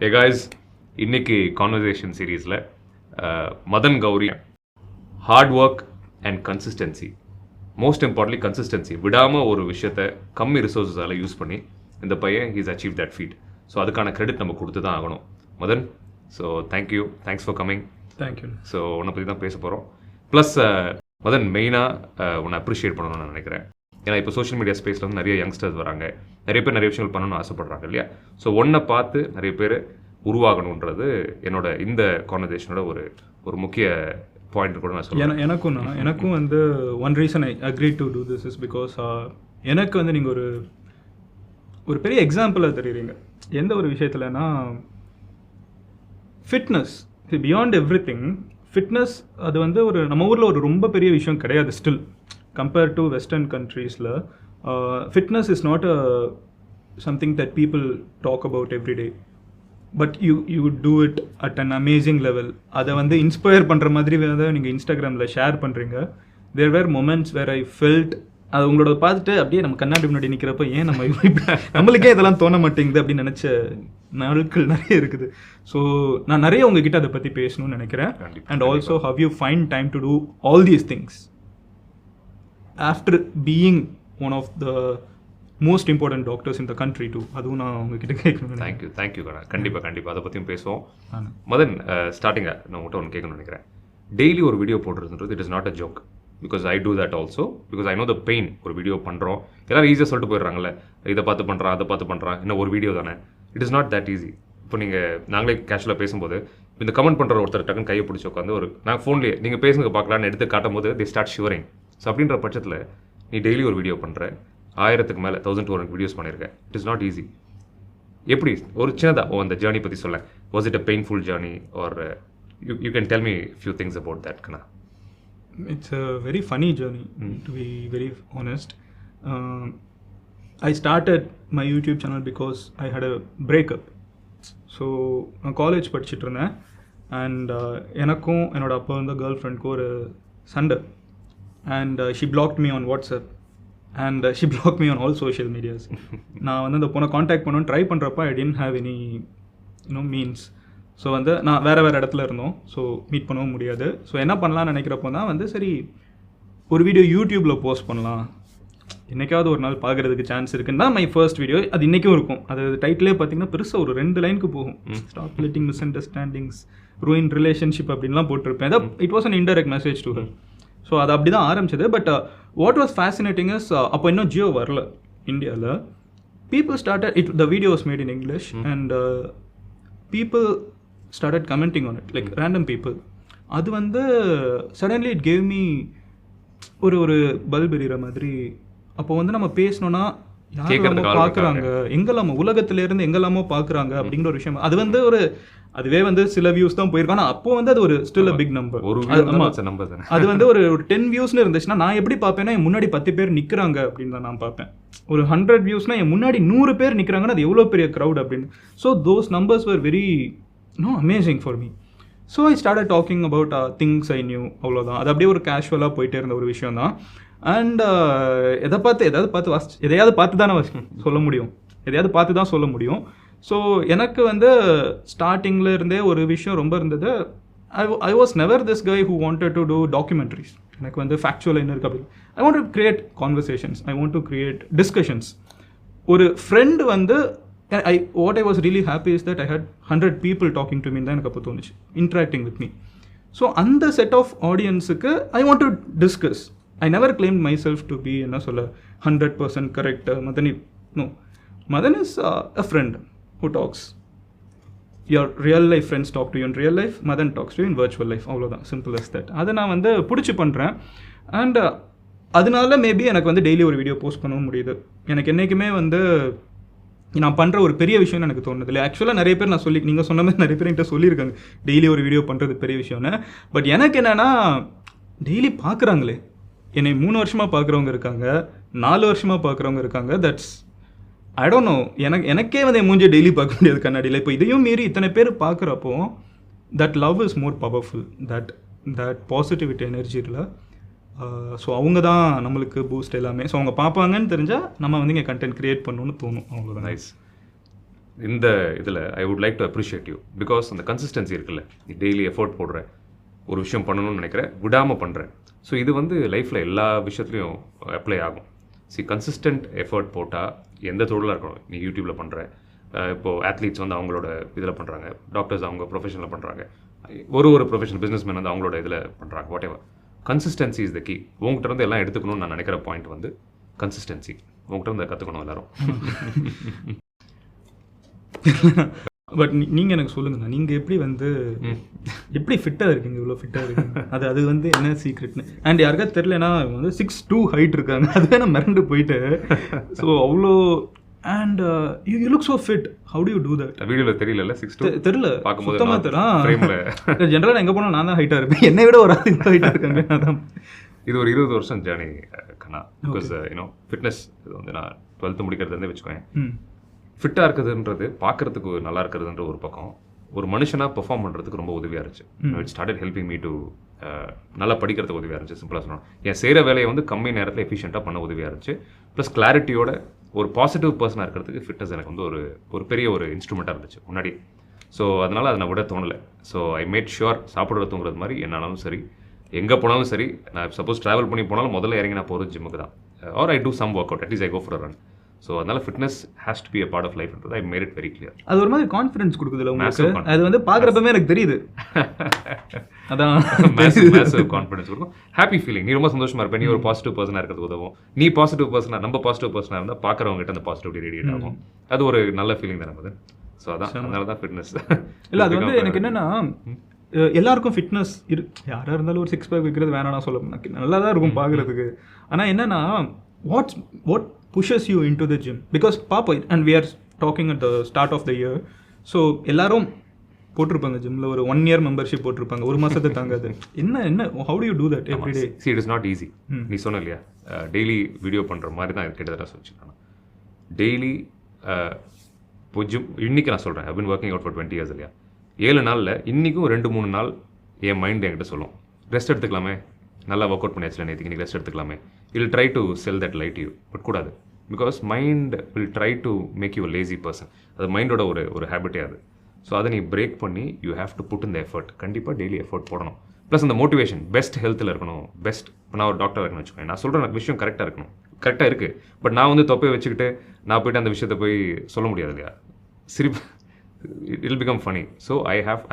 Hey guys, இன்னைக்கு conversation சீரீஸில் Madan Gowri hard work and consistency, most importantly consistency, விடாமல் ஒரு விஷயத்தை கம்மி ரிசோர்ஸஸால் யூஸ் பண்ணி இந்த பையன் he's achieve that feat. So அதுக்கான கிரெடிட் நம்ம கொடுத்து தான் ஆகணும். Madan, so thank you, thanks for coming. Thank you. So உன்னை பற்றி தான் பேச போகிறோம். ப்ளஸ் மதன், மெயினாக உன்னை அப்ரிஷியேட் பண்ணணும்னு நான் நினைக்கிறேன். ஏன்னா இப்போ சோஷியல் மீடியா ஸ்பேஸில் வந்து நிறைய யங்ஸ்டர்ஸ் வராங்க, நிறைய பேர் நிறைய விஷயங்கள் பண்ணணும்னு ஆசைப்படுறாங்க இல்லையா? ஸோ ஒன்றை பார்த்து நிறைய பேர் உருவாகணுன்றது என்னோட இந்த கான்வர்சேஷனோட ஒரு முக்கிய பாயிண்ட் கூட நான் சொல்லுவேன். எனக்கும் வந்து one reason I agree to do this is because எனக்கு வந்து நீங்கள் ஒரு பெரிய எக்ஸாம்பிளாக தெரியுறீங்க எந்த ஒரு விஷயத்துலனா, fitness beyond everything. Fitness அது வந்து நம்ம ஊரில் ஒரு ரொம்ப பெரிய விஷயம் கிடையாது still compared to western countries la. Fitness is not something that people talk about every day, but you do it at an amazing level. அதை வந்து இன்ஸ்பயர் பண்ணுற மாதிரி வேறு நீங்கள் இன்ஸ்டாகிராமில் ஷேர் பண்ணுறீங்க. there were moments where I felt அது உங்களோட பார்த்துட்டு அப்படியே நம்ம கண்ணாடி முன்னாடி நிற்கிறப்ப ஏன் நம்மளுக்கே இதெல்லாம் தோண மாட்டேங்குது அப்படின்னு நினச்ச நாட்கள் நிறைய இருக்குது. ஸோ நான் நிறைய உங்ககிட்ட அதை பற்றி பேசணும்னு நினைக்கிறேன். And also how you find time to do all these things after being one of the most important doctors in the country too. அதுவும் நான் உங்ககிட்ட கேட்கணும். தேங்க்யூ கண்டிப்பாக அதை பற்றியும் பேசுவோம். மதன், ஸ்டார்டிங்காக நான் உங்கள்கிட்ட ஒன்று கேட்கணும்னு நினைக்கிறேன். டெய்லி ஒரு வீடியோ போடுறதுன்றது it is not a joke, because I do that also, because I know the pain. ஒரு வீடியோ பண்ணுறோம், எல்லாரும் ஈஸியாக சொல்லிட்டு போயிடுறாங்கல்ல, இதை பார்த்து பண்ணுறான் அதை பார்த்து பண்ணுறான், இன்னும் ஒரு வீடியோ தானே. It is not that easy. இப்போ நாங்களே கேஷுவலாக பேசும்போது இந்த கமெண்ட் பண்ணுற ஒருத்தர் டக்குன்னு கையை பிடிச்சி உட்காந்து நாங்கள் ஃபோன்லேயே நீங்கள் பேசுங்க பார்க்கலான்னு எடுத்து காட்டும் போது தே ஸ்டார்ட் ஷிவரிங். ஸோ அப்படின்ற பட்சத்தில் நீ டெய்லி ஒரு வீடியோ பண்ணுற, 1000க்கு மேலே 1200 வீடியோஸ் பண்ணியிருக்கேன். It is not easy. எப்படி ஒரு சின்னதாக அந்த ஜேர்னி பற்றி சொல்ல, was it a painful journey or you can tell me few things about that? கண்ணா, it's a very funny journey to be very honest. I started my YouTube channel because I had a breakup. So நான் college படிச்சுட்டு இருந்தேன் and எனக்கும் என்னோட அப்பா வந்து girl ஃப்ரெண்டுக்கும் ஒரு சண்டை. And she blocked me on WhatsApp and she blocked me on all social medias. நான் வந்து அந்த பொண்ணை காண்டாக்ட் பண்ணணும்னு ட்ரை பண்ணுறப்ப I didn't have any means. So வந்து நான் வேறு இடத்துல இருந்தோம், ஸோ மீட் பண்ணவும் முடியாது. ஸோ என்ன பண்ணலான்னு நினைக்கிறப்போ தான் வந்து சரி ஒரு வீடியோ யூடியூப்பில் போஸ்ட் பண்ணலாம், என்றைக்காவது ஒரு நாள் பார்க்குறதுக்கு சான்ஸ் இருக்குன்னு தான் மை ஃபர்ஸ்ட் வீடியோ. அது இன்றைக்கும் இருக்கும். அது டைட்டிலே பார்த்தீங்கன்னா பெருசாக ஒரு 2 லைனுக்கு போகும். Stop letting miss understandings, ruin relationship அப்படின்லாம் போட்டிருப்பேன். It was an indirect message to her. So அது அப்படி தான் ஆரம்பிச்சது. But what was fascinating is, அப்போ இன்னும் ஜியோ வரல இந்தியாவில். People started the video was made in English and people started commenting on it, like random people. அது வந்து சடன்லி இட் கேவ் மீ ஒரு பல்ப் எறிகிற மாதிரி. அப்போ வந்து நம்ம பேசணுன்னா யாரெல்லாமோ பார்க்குறாங்க, எங்கெல்லாமோ உலகத்திலேருந்து எங்கெல்லாமோ பார்க்குறாங்க அப்படிங்கிற ஒரு விஷயம். அது வந்து அதுவே வந்து சில வியூஸ் தான் போயிருக்கும். ஆனால் அப்போ வந்து அது ஒரு ஸ்டில் அ பிக் நம்பர். அது வந்து ஒரு 10 வியூஸ்னு இருந்துச்சுன்னா நான் எப்படி பார்ப்பேன்னா என் முன்னாடி 10 பேர் நிற்கிறாங்க அப்படின்னு தான் நான் பார்ப்பேன். ஒரு 100 வியூஸ்னால் என் முன்னாடி 100 பேர் நிற்கிறாங்கன்னா அது எவ்வளோ பெரிய க்ரௌட் அப்படின்னு. So those numbers were very amazing for me. So I started talking about things I knew. அவ்வளோதான். அது அப்படியே ஒரு கேஷுவலாக போயிட்டே இருந்த ஒரு விஷயம் தான். அண்ட் எதையாவது பார்த்து தானே சொல்ல முடியும், எதையாவது பார்த்து தான் சொல்ல முடியும். ஸோ எனக்கு வந்து ஸ்டார்டிங்கில் இருந்தே ஒரு விஷயம் ரொம்ப இருந்தது. I was never this guy who wanted to do documentaries. எனக்கு வந்து ஃபேக்சுவல் என்ன இருக்குது அப்படி. I want to create conversations, I want to create discussions. ஒரு ஃப்ரெண்டு வந்து what I was really happy is that I had 100 people talking to me தான் எனக்கு அப்போ தோணுச்சு, இன்ட்ராக்டிங் வித் மீ. ஸோ அந்த செட் ஆஃப் ஆடியன்ஸுக்கு I want to discuss. I never claimed myself to be 100% correct. Madan is a friend who talks. Your real life friends talk to you in real life, Madan talks to you in virtual life. அவ்வளோதான், simple as that. அதை நான் வந்து பிடிச்சி பண்ணுறேன். And அதனால maybe எனக்கு வந்து daily ஒரு வீடியோ போஸ்ட் பண்ணவும் முடியுது. எனக்கு என்றைக்குமே வந்து நான் பண்ணுற ஒரு பெரிய விஷயம்னு எனக்கு தோணுது இல்லை. ஆக்சுவலாக நிறைய பேர் நீங்கள் சொன்ன மாதிரி நிறைய பேர் என்கிட்ட சொல்லியிருக்காங்க டெய்லி ஒரு வீடியோ பண்ணுறது பெரிய விஷயம்னு. பட் எனக்கு என்னென்னா டெய்லி பார்க்குறாங்களே, என்னை 3 வருஷமாக பார்க்குறவங்க இருக்காங்க, 4 வருஷமாக பார்க்குறவங்க இருக்காங்க. That's I don't know. எனக்கே வந்து என் மூஞ்சி டெய்லி பார்க்க முடியாது கண்ணாடியில். இப்போ இதையும் மீறி இத்தனை பேர் பார்க்குறப்போ that love is more powerful. That positivity எனர்ஜியில் ஸோ அவங்க தான் நம்மளுக்கு பூஸ்ட் எல்லாமே. ஸோ அவங்க பார்ப்பாங்கன்னு தெரிஞ்சால் நம்ம வந்து இங்கே கண்டென்ட் க்ரியேட் பண்ணணும்னு தோணும். அவ்வளோதான். நைஸ். இந்த இதில் I would like to appreciate you because அந்த கன்சிஸ்டன்சி இருக்குல்ல, நீ டெய்லி எஃபோர்ட் போடுற, ஒரு விஷயம் பண்ணணும்னு நினைக்கிறேன், விடாமல் பண்ணுறேன். ஸோ இது வந்து லைஃப்பில் எல்லா விஷயத்துலையும் அப்ளை ஆகும். கன்சிஸ்டன்ட் எஃபர்ட் போட்டால் எந்த தொழிலாக இருக்கணும், நீ யூடியூப்பில் பண்ணுற, இப்போது ஆத்லீட்ஸ் வந்து அவங்களோட இதில் பண்ணுறாங்க, டாக்டர்ஸ் அவங்க ப்ரொஃபஷனில் பண்ணுறாங்க, ஒரு ப்ரொஃபஷனல் பிஸ்னஸ்மேன் வந்து அவங்களோட இதில் பண்ணுறாங்க, whatever. Consistency is the key. உங்கள்கிட்ட இருந்து எல்லாம் எடுத்துக்கணும்னு நான் நினைக்கிற பாயிண்ட் வந்து கன்சிஸ்டன்சி. உங்கள்கிட்ட இருந்து கற்றுக்கணும் எல்லாரும். பட் நீங்கள் எனக்கு சொல்லுங்கண்ணா, நீங்கள் எப்படி வந்து எப்படி ஃபிட்டாக இருக்கீங்க, இவ்வளோ ஃபிட்டாக இருக்கீங்க? அது வந்து என்ன சீக்ரெட்னு? அண்ட் யாருக்கா தெரிலனா வந்து 6'2" ஹைட் இருக்காங்க, அதுவே நான் மிரண்டு போயிட்டு. ஸோ அவ்வளோ and you look so fit. How to you do that? வீடியோவில் தெரியல, 6'2" தெரியல, பார்க்கும்போது சுத்தமாக தெரியல. ஜென்ரலாக நான் எங்கே போனால் நான் தான் ஹைட்டாக இருப்பேன், என்னை விட ஒரு ஆள் ஹைட்டாக இருக்காங்க. அதான் இது ஒரு 20 வருஷம் ஜேர்னி கண்ணா. பிகாஸ் ஃபிட்னஸ் இது வந்து நான் 12th முடிக்கிறதுலேருந்தே வச்சுக்கோங்க. ஃபிட்டாக இருக்கிறதுன்றது பார்க்குறதுக்கு நல்லா இருக்கிறதுன்ற ஒரு பக்கம், ஒரு மனுஷனாக பெர்ஃபார்ம் பண்ணுறதுக்கு ரொம்ப உதவியாக இருந்துச்சு. It started helping me to நல்லா படிக்கிறதுக்கு உதவியாக இருந்துச்சு. சிம்பிளாக சொன்னோம், என் செய்கிற வேலையை வந்து கம்மி நேரத்தில் எஃபிஷியண்ட்டாக பண்ண உதவியாக இருந்துச்சு. ப்ளஸ் கிளாரிட்டியோட ஒரு பாசிட்டிவ் பர்சனாக இருக்கிறதுக்கு ஃபிட்னஸ் எனக்கு வந்து ஒரு பெரிய ஒரு இன்ஸ்ட்ருமெண்ட்டாக இருந்துச்சு முன்னாடி. ஸோ அதனால் அதை நான் விட தோணலை. ஸோ ஐ மேட் ஷுர் சாப்பிட்றது தூங்குறது மாதிரி என்னாலும் சரி, எங்கே போனாலும் சரி, நான் சப்போஸ் ட்ராவல் பண்ணி போனாலும் முதல்ல இறங்கி நான் போகிறது ஜிம்முக்கு தான். Or I do some work out, at least I go for run. So அதனால் fitness has to be a part of லைஃப்ன்றது I made it very clear. அது ஒரு மாதிரி கான்ஃபிடன்ஸ் கொடுக்குதுல்ல உங்களுக்கு? அது வந்து பார்க்குறப்பவே எனக்கு தெரியுது. அதான் மேசிவ் கான்ஃபிடன்ஸ் கொடுக்கும், ஹாப்பி ஃபீலிங். நீ ரொம்ப சந்தோஷமாக இருப்பேன், நீ ஒரு பாசிட்டிவ் பர்சனாக இருக்கிறது உதவும். நீ பாசிட்டிவ் பர்சனாக, நம்ம பாசிட்டிவ் பர்சனாக இருந்தால் பார்க்குறவங்ககிட்ட அந்த பாசிட்டிவிட்டி ரேடியேட் ஆகும். அது ஒரு நல்ல ஃபீலிங் தானே அது. ஸோ அதான், அதனால தான் ஃபிட்னஸ். இல்லை அது வந்து எனக்கு என்னென்னா, எல்லாருக்கும் ஃபிட்னஸ் யாராக இருந்தாலும் ஒரு 6 பேக் வைக்கிறது வேணாம் சொல்ல, நல்லா தான் இருக்கும் பார்க்குறதுக்கு. ஆனால் என்னென்னா, what pushes you into the gym? Because Papa, and we are talking at the start of the year, so எல்லாரும் போட்டிருப்பாங்க ஜிம்ல ஒரு 1 year மெம்பர்ஷிப் போட்டிருப்பாங்க, ஒரு மாசத்தை தாங்காது. என்ன how do you do that every day? See, it is not easy. நீ சொன்ன இல்லையா, டெய்லி வீடியோ பண்ணுற மாதிரி தான் கிட்டத்தட்ட சொல்லிச்சுருக்காங்க. டெய்லி இப்போ ஜிம் இன்னைக்கு நான் சொல்கிறேன், I've been working out for 20 years இல்லையா, 7 நாளில் இன்றைக்கும் 2-3 நாள் என் மைண்ட் என்கிட்ட சொல்லும், ரெஸ்ட் எடுத்துக்கலாமே, நல்லா ஒர்க் அவுட் பண்ணியாச்சுல நேற்றுக்கு, நீ ரெஸ்ட் எடுத்துக்கலாமே. I'll try to sell that light you, but கூடாது. Because mind will try to make you lazy person. அது மைண்டோட ஒரு ஹேபிட்டே அது. ஸோ அதை நீ பிரேக் பண்ணி யூ ஹேவ் டு புட் இந்த எஃபர்ட். கண்டிப்பாக டெய்லி எஃபர்ட் போடணும். ப்ளஸ் அந்த மோட்டிவேஷன், பெஸ்ட் ஹெல்த்தில் இருக்கணும். பெஸ்ட் இப்போ நான் ஒரு டாக்டர் இருக்கணும்னு வச்சுக்கோங்க, நான் சொல்கிறேன் எனக்கு விஷயம் கரெக்டாக இருக்கணும், கரெக்டாக இருக்குது. பட் நான் வந்து தொப்பையை வச்சுக்கிட்டு நான் போய்ட்டு அந்த விஷயத்தை போய் சொல்ல முடியாது இல்லையா, சிரிப்பு, it will become funny. So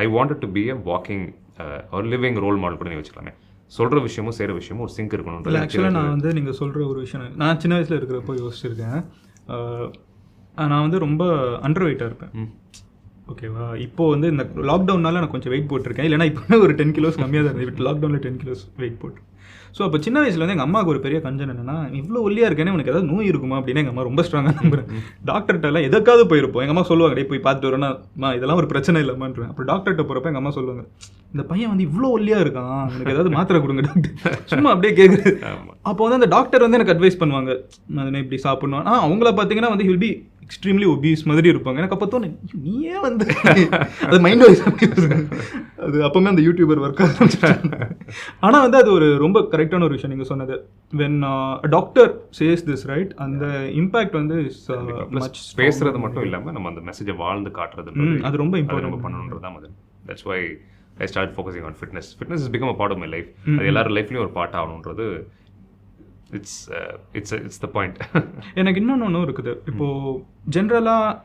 I wanted to be a walking ஒரு லிவிங் ரோல் மாடல் கூட நீ வச்சுக்கலாமே. சொல்கிற விஷயமும் செய்கிற விஷயமும் ஒரு சிங்க் இருக்கணும். ஆக்சுவலாக நான் வந்து நீங்கள் சொல்கிற ஒரு விஷயம் நான் சின்ன வயசில் இருக்கிறப்போ யோசிச்சிருக்கேன். நான் வந்து ரொம்ப அண்டர் வெயிட்டாக இருப்பேன், ஓகேவா. இப்போது வந்து இந்த லாக்டவுனால் நான் கொஞ்சம் வெயிட் போட்டிருக்கேன், இல்லைனா இப்போ ஒரு 10 கிலோஸ் கம்மியாக தான் இருந்தது. லாக்டவுனில் 10 கிலோஸ் வெயிட் போட்டு. ஸோ அப்போ சின்ன வயசில் வந்து எங்கள் அம்மாவுக்கு ஒரு பெரிய கஞ்சன் என்னென்னா, இவ்வளோ ஒல்லியாக இருக்கேன்னு உனக்கு ஏதாவது நோய் இருக்குமா அப்படின்னு எங்கள் அம்மா ரொம்ப ஸ்ட்ராங்காக நம்புறேன். டாக்டர்கிட்டலாம் எதுக்காவது போயிருப்போம், எங்கள் அம்மா சொல்லுவாங்க, டே போய் பார்த்துட்டு வரோன்னா இதெல்லாம் ஒரு பிரச்சனை இல்லைமான்றேன். அப்புறம் டாக்டர்கிட்ட போகிறப்ப எங்கள் அம்மா சொல்லுவாங்க, இந்த பையன் வந்து இவ்வளோ ஒல்லியாக இருக்கான், எனக்கு ஏதாவது மாத்திரை கொடுங்க டாக்டர், சும்மா அப்படியே கேட்குறது. அப்போ வந்து அந்த டாக்டர் வந்து எனக்கு அட்வைஸ் பண்ணுவாங்க, நான் இப்படி சாப்பிட்ணும். அவங்கள பார்த்தீங்கன்னா வந்து ஹில் பி எக்ஸ்ட்ரீம்லி ஒபீஸ் மாதிரி இருப்பாங்க. எனக்கு அப்போ தோணும், நீயே வந்து அது மைண்ட் வைஸ் அது அப்போவுமே அந்த யூடியூபர் ஒர்க் ஆரம்பிச்சிட்டாங்க. ஆனால் வந்து அது ஒரு ரொம்ப கரெக்டான ஒரு விஷயம் நீங்கள் சொன்னது. When doctor chase this right, அந்த இம்பேக்ட் வந்து பேசுறது மட்டும் இல்லாமல் நம்ம அந்த மெசேஜை வாழ்ந்து காட்டுறது, அது ரொம்ப இம்பார்ட்டன்ட் நம்ம பண்ணணுன்றது தான் அது. That's why I start focusing on fitness. Fitness is become a part of my life. அது எல்லாரும் லைஃப்லையும் ஒரு பார்ட் ஆகணுன்றது இட்ஸ் த பாயிண்ட். எனக்கு இன்னொன்று இருக்குது. இப்போது ஜென்ரலாக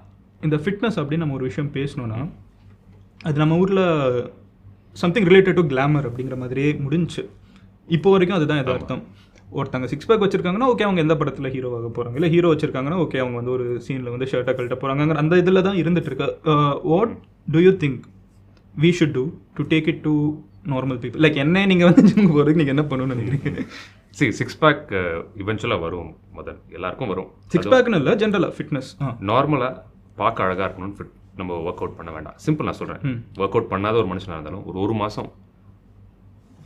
இந்த ஃபிட்னஸ் அப்படின்னு நம்ம ஒரு விஷயம் பேசணுன்னா, அது நம்ம ஊரில் சம்திங் ரிலேட்டட் டு கிளாமர் அப்படிங்கிற மாதிரியே முடிஞ்சு இப்போ வரைக்கும் அதுதான் எதார்த்தம். ஒருத்தங்க 6 பேக் வச்சிருக்காங்கன்னா ஓகே, அவங்க எந்த படத்தில் ஹீரோவாக போகிறாங்க, இல்லை ஹீரோ வச்சிருக்காங்கன்னா ஓகே, அவங்க வந்து ஒரு சீனில் வந்து ஷர்ட்டை கழட்ட போகிறாங்க, அந்த இதில் தான் இருந்துட்டு இருக்கு. What to you think we should do to take it to normal people? Like என்ன நீங்கள் வந்து ஜிம்முக்கு போகிறதுக்கு நீங்கள் என்ன பண்ணணும்னு நினைக்கிறீங்க? சரி, 6 பேக் இவென்ச்சுவலாக வரும், முதல் எல்லாருக்கும் வரும். 6 பேக்னு இல்லை, ஜென்ரலாக ஃபிட்னஸ் நார்மலாக பார்க்க அழகாக இருக்கணும்னு ஃபிட் நம்ம ஒர்க் அவுட் பண்ண வேண்டாம். சிம்பிள் நான் சொல்கிறேன், ஒர்க் அவுட் பண்ணாத ஒரு மனுஷனாக இருந்தாலும் ஒரு மாதம்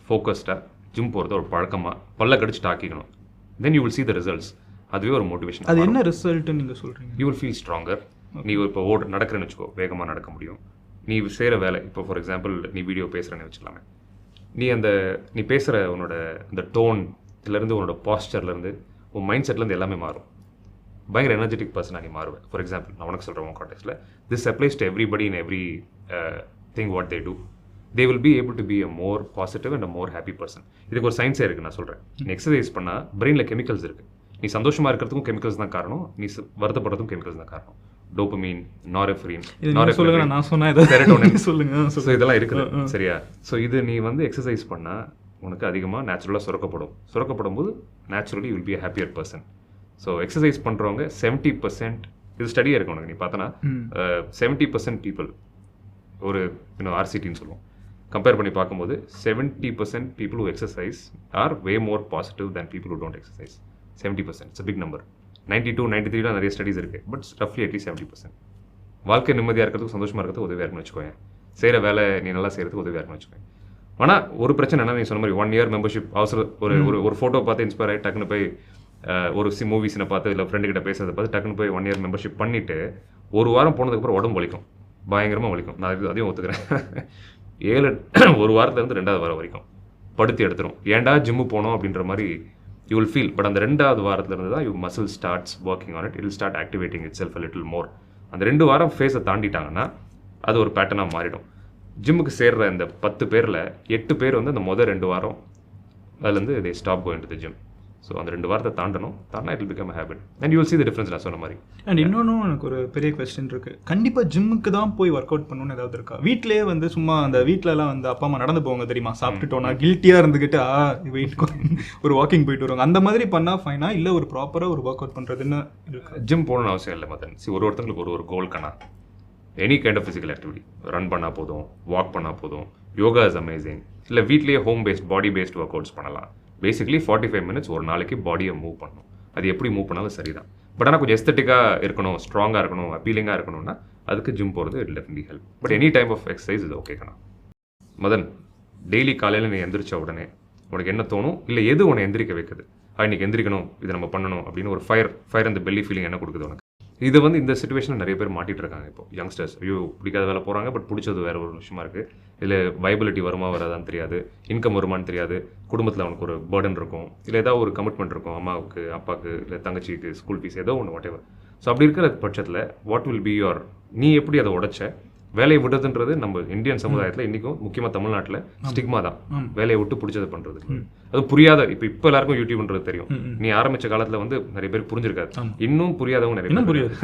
ஃபோக்கஸ்டாக ஜிம் போகிறத ஒரு பழக்கமாக பல்ல கடிச்சு டாக்கிக்கணும். Then you will see the results. அதுவே ஒரு மோட்டிவேஷன். அது என்ன ரிசல்ட்டுன்னு நீங்கள் சொல்கிறீங்க? You will feel stronger. நீ இப்போ நடக்கிறேன்னு வச்சுக்கோ, வேகமாக நடக்க முடியும். நீ செய்கிற வேலை, இப்போ ஃபார் எக்ஸாம்பிள் நீ வீடியோ பேசுகிறேன்னு வச்சுக்கலாமே, நீ பேசுகிற உன்னோட இந்த டோன்லேருந்து, உன்னோட பாஸ்டர்லேருந்து, உன் மைண்ட் செட்லேருந்து எல்லாமே மாறும். பயங்கர எனர்ஜெட்டிக் பர்சனாக நீ மாறுவேன். ஃபார் எக்ஸாம்பிள் நான் உனக்கு சொல்கிறேன் உன் கான்டெக்ஸ்ட்டில் this applies to everybody in everything what they do. They will be able to be a more positive and a more happy person. இதுக்கு ஒரு சயின்ஸே இருக்குது. நான் சொல்கிறேன், நீ எக்ஸசைஸ் பண்ணால் பிரெயினில் கெமிக்கல்ஸ் இருக்குது. நீ சந்தோஷமாக இருக்கிறதுக்கும் கெமிக்கல்ஸ் தான் காரணம், நீ வருத்தப்படுறதுக்கும் கெமிக்கல்ஸ் தான் காரணம். டோபமைன், நாரெஃப்ரின், செரோட்டோனின், ஸோ இதெல்லாம் இருக்குது சரியா. ஸோ இது நீ வந்து எக்ஸசைஸ் பண்ணால் உனக்கு அதிகமாக நேச்சுரலாக சுரக்கப்படும் போது naturally will be a happier person. So exercise பண்ணுறவங்க 70%, இது ஸ்டடியாக இருக்கு உனக்கு, நீ பார்த்தனா 70% பீப்புள் ஒரு ஆர்சிடின்னு சொல்லுவோம், கம்பேர் பண்ணி பார்க்கும்போது 70% people who exercise are way more positive than people who don't exercise. 70%, it's a big number. 92, 93 நிறைய ஸ்டடிஸ் இருக்குது, பட் ரஃப்லி அட்லீஸ்ட் 70%. வாழ்க்கை நிம்மதியாக இருக்கிறதுக்கு சந்தோஷமாக இருக்கிறதுக்கு உதவியாக இருக்குன்னு வச்சுக்கோங்க. செய்கிற வேலை நீ நல்லா செய்கிறதுக்கு உதவியாக இருக்குன்னு வச்சுக்கோங்க. ஆனால் ஒரு பிரச்சனை என்ன, நீ சொன்ன மாதிரி 1 year மெம்பர்ஷிப் அவசர ஒரு ஃபோட்டோ பார்த்து இன்ஸ்பயர் ஆகி டக்குன்னு போய் ஒரு மூவிஸினை பார்த்து இல்லை ஃப்ரெண்டுக்கிட்ட பேசுறதை பார்த்து டக்குன்னு போய் 1 year மெம்பர்ஷிப் பண்ணிவிட்டு ஒரு வாரம் போனதுக்கப்புறம் உடம்பு வலிக்கும், பயங்கரமாக வலிக்கும். நான் அதையும் ஒத்துக்கிறேன். ஒரு வாரத்துலேருந்து 2வது வாரம் வரைக்கும் படுத்து எடுத்துரும். ஏன்டா ஜிம்மு போனோம் அப்படின்ற மாதிரி யூ வில் ஃபீல். பட் அந்த 2வது வாரத்துலேருந்து தான் you muscle starts working on it, it will start activating it self a little more. அந்த 2 வாரம் ஃபேஸை தாண்டிட்டாங்கன்னா அது ஒரு பேட்டர்னாக மாறிடும். ஜிம்முக்கு சேர்ற இந்த 10 பேரில் 8 பேர் வந்து அந்த முதல் 2 வாரம் அதுலேருந்து they stop going to the gym. So அந்த 2 வாரத்தை தாண்டணும், தாண்டா it will become a habit and you will see the difference. நான் சொன்ன மாதிரி. அண்ட் இன்னொன்றும் எனக்கு ஒரு பெரிய கொஸ்டின் இருக்குது, கண்டிப்பாக ஜிம்முக்கு தான் போய் ஒர்க் அவுட் பண்ணணும்னு ஏதாவது இருக்கா? வீட்டிலேயே வந்து சும்மா அந்த வீட்டிலலாம் வந்து அப்பா அம்மா நடந்து போவாங்க தெரியுமா, சாப்பிட்டுட்டோன்னா கில்ட்டியாக இருந்துக்கிட்டு வெயிட் ஒரு வாக்கிங் போயிட்டு வருவாங்க, அந்த மாதிரி பண்ணால் ஃபைனா இல்லை ஒரு ப்ராப்பராக ஒரு ஒர்க் அவுட் பண்ணுறதுன்னு இருக்கு? ஜிம் போகணும்னு அவசியம் இல்லை மதன். ஒருத்தங்களுக்கு ஒரு கோல் காணா. Any kind of physical activity, run பண்ணால் போதும், வாக் பண்ணால் போதும், யோகா இஸ் அமேசிங். இல்லை வீட்லேயே ஹோம் பேஸ்ட் பாடி பேஸ்ட் ஒர்க் அவுட்ஸ் பண்ணலாம். பேசிக்லி 45 minutes ஒரு நாளைக்கு பாடியை மூவ் பண்ணணும். அது எப்படி மூவ் பண்ணாலும் சரிதான். பட் ஆனால் கொஞ்சம் எஸ்தட்டிக்காக இருக்கணும், ஸ்ட்ராங்காக இருக்கணும், அப்பீலிங்காக இருக்கணும்னா அதுக்கு ஜிம் போகிறது it definitely help. But any type of exercise இது ஓகே கண்ணா. மதன், டெய்லி காலையில் நீ எந்திரிச்ச உடனே உனக்கு என்ன தோணும், இல்லை எது உன்னை எந்திரிக்க வைக்குது, இன்னைக்கு எந்திரிக்கணும், இதை நம்ம பண்ணணும் அப்படின்னு ஒரு ஃபயர் அந்த பெல்லி ஃபீலிங் என்ன கொடுக்குது உனக்கு? இது வந்து இந்த சிச்சுவேஷனில் நிறைய பேர் மாட்டிகிட்டு இருக்காங்க இப்போ யங்ஸ்டர்ஸ். ஐயோ பிடிக்காத வேலை போகிறாங்க, பட் பிடிச்சது வேறு ஒரு விஷயமா இருக்குது. இதில் வைபிலிட்டி வருமா வராதான்னு தெரியாது, இன்கம் வருமானு தெரியாது, குடும்பத்தில் அவனுக்கு ஒரு பேர்டன் இருக்கும், இல்லை ஏதாவது ஒரு கமிட்மெண்ட் இருக்கும், அம்மாவுக்கு அப்பாவுக்கு இல்லை தங்கச்சிக்கு ஸ்கூல் ஃபீஸ் ஏதோ ஒன்று வாட் எவர். ஸோ அப்படி இருக்கிற பட்சத்தில் வாட் வில் பி யுவர், நீ எப்படி அதை உடைச்ச? வேலையை விடுறதுன்றது நம்ம இந்தியன் சமுதாயத்தில் இன்றைக்கும் முக்கியமாக தமிழ்நாட்டில் ஸ்டிக்மா தான், வேலையை விட்டு பிடிச்சது பண்ணுறது. அது புரியாத இப்போ எல்லாருக்கும் யூடியூப்ன்றது தெரியும். நீ ஆரம்பிச்ச காலத்தில் வந்து நிறைய பேர் புரிஞ்சிருக்காது, இன்னும் புரியாதவங்க நிறைய பேர். புரியாது.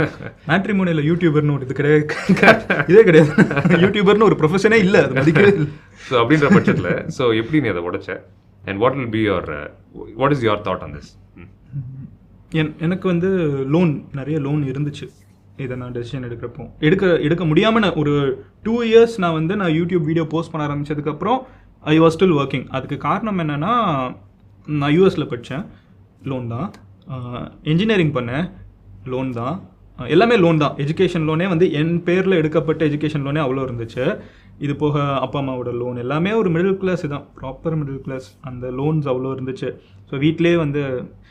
மேட்ரிமோனியில் யூடியூபர்னு ஒரு இது கிடையாது, இதே கிடையாது. யூடியூபர்னு ஒரு ப்ரொஃபஷனே இல்லை, அது மதிக்கவே இல்லை. ஸோ அப்படின்ற பட்சத்தில் ஸோ எப்படி நீ அதை உடைச்ச and what will be your, what is your thought on this? எனக்கு வந்து நிறைய லோன் இருந்துச்சு. இதை நான் டெசிஷன் எடுக்கிறப்போ எடுக்க முடியாமல் நான் ஒரு 2 years நான் யூடியூப் வீடியோ போஸ்ட் பண்ண ஆரம்பித்ததுக்கப்புறம் ஐ வாஸ் ஸ்டில் ஒர்க்கிங். அதுக்கு காரணம் என்னென்னா, நான் யூஎஸில் படித்தேன், லோன் தான். இன்ஜினியரிங் பண்ணேன், லோன் தான். எல்லாமே லோன் தான். எஜுகேஷன் லோனே வந்து என் பேரில் எடுக்கப்பட்ட எஜுகேஷன் லோனே அவ்வளோ இருந்துச்சு. இது போக அப்பா அம்மாவோட லோன் எல்லாமே ஒரு மிடில் கிளாஸ் தான், ப்ராப்பர் மிடில் கிளாஸ். அந்த லோன்ஸ் அவ்வளோ இருந்துச்சு. ஸோ வீட்டிலே வந்து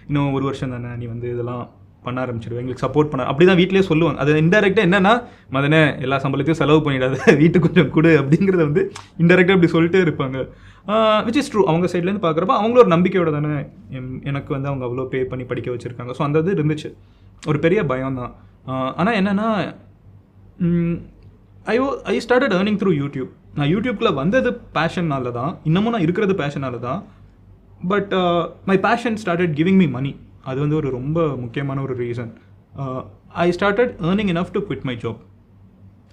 இன்னும் 1 வருஷம் தானே, நீ வந்து இதெல்லாம் பண்ண ஆரம்பிச்சிடுவேன், எங்களுக்கு சப்போர்ட் பண்ண, அப்படி தான் வீட்டிலே சொல்லுவாங்க. அது இன்டெரக்டாக என்னென்னா, மதனே எல்லா சம்பளத்தையும் செலவு பண்ணிடாத, வீட்டுக்கு கொஞ்சம் கொடு அப்படிங்கிறத வந்து இன்டெரக்டாக இப்படி சொல்லிட்டே இருப்பாங்க. Which is true. அவங்க சைட்லேருந்து பார்க்குறப்ப அவங்கள ஒரு நம்பிக்கையோட தானே எனக்கு வந்து அவங்க அவ்வளோ பே பண்ணி படிக்க வச்சுருக்காங்க. ஸோ அந்த இது இருந்துச்சு, ஒரு பெரிய பயம் தான். ஆனால் என்னென்னா, I started earning through YouTube. நான் யூடியூப்குள்ளே வந்தது பேஷன்னால தான், இன்னமும் நான் இருக்கிறது பேஷனால தான். But my passion started giving me money. அது வந்து ஒரு ரொம்ப முக்கியமான ஒரு reason. I started earning enough to quit my job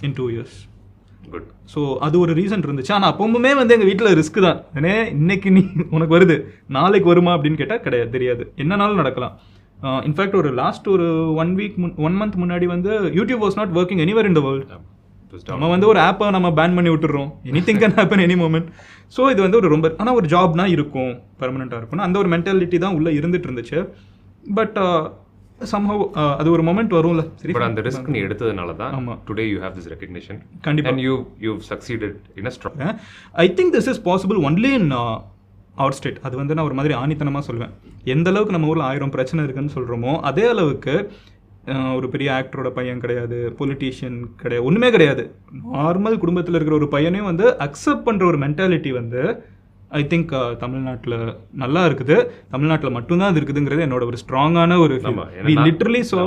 in 2 years. Good. So அது ஒரு ரீசன் இருந்துச்சு. ஆனால் அப்பவுமே வந்து எங்கள் வீட்டில் ரிஸ்க் தான். இன்னைக்கு நீ உனக்கு வருது, நாளைக்கு வருமா அப்படின்னு கேட்டால் கிடையாது, தெரியாது, என்னன்னாலும் நடக்கலாம். இன்ஃபேக்ட் ஒரு லாஸ்ட் ஒரு 1 month முன்னாடி வந்து YouTube was not working anywhere in the world. நம்ம வந்து ஒரு ஆப்பை நம்ம பேன் பண்ணி விட்டுறோம், anything can happen any moment. So இது வந்து ஒரு ரொம்ப, ஆனால் ஒரு ஜாப்னா இருக்கும், பெர்மனெண்ட்டாக இருக்கும்னா அந்த ஒரு மென்டாலிட்டி தான் உள்ளே இருந்துட்டு இருந்துச்சு. பட் somehow அது ஒரு மொமெண்ட் வரும்ல. சரி, பட் அந்த ரிஸ்க் நீ எடுத்ததனால தான் today you have this recognition. கண்டிப்பா. and you've succeeded in a strong. I think this is possible only in our state. அது வந்து நான் ஒரு மாதிரி ஆணித்தனமாக சொல்லுவேன். எந்த அளவுக்கு நம்ம ஊரில் 1000 பிரச்சனை இருக்குன்னு சொல்கிறோமோ அதே அளவுக்கு ஒரு பெரிய ஆக்டரோட பையன் கிடையாது, பொலிட்டீஷியன் கிடையாது, ஒன்றுமே கிடையாது, நார்மல் குடும்பத்தில் இருக்கிற ஒரு பையனையும் வந்து அக்செப்ட் பண்ணுற ஒரு மென்டாலிட்டி வந்து ஐ திங்க் தமிழ்நாட்டில் நல்லா இருக்குது, தமிழ்நாட்டில் மட்டும்தான் அது இருக்குதுங்கிறது என்னோட ஒரு ஸ்ட்ராங்கான ஒரு லிட்ரலி. ஸோ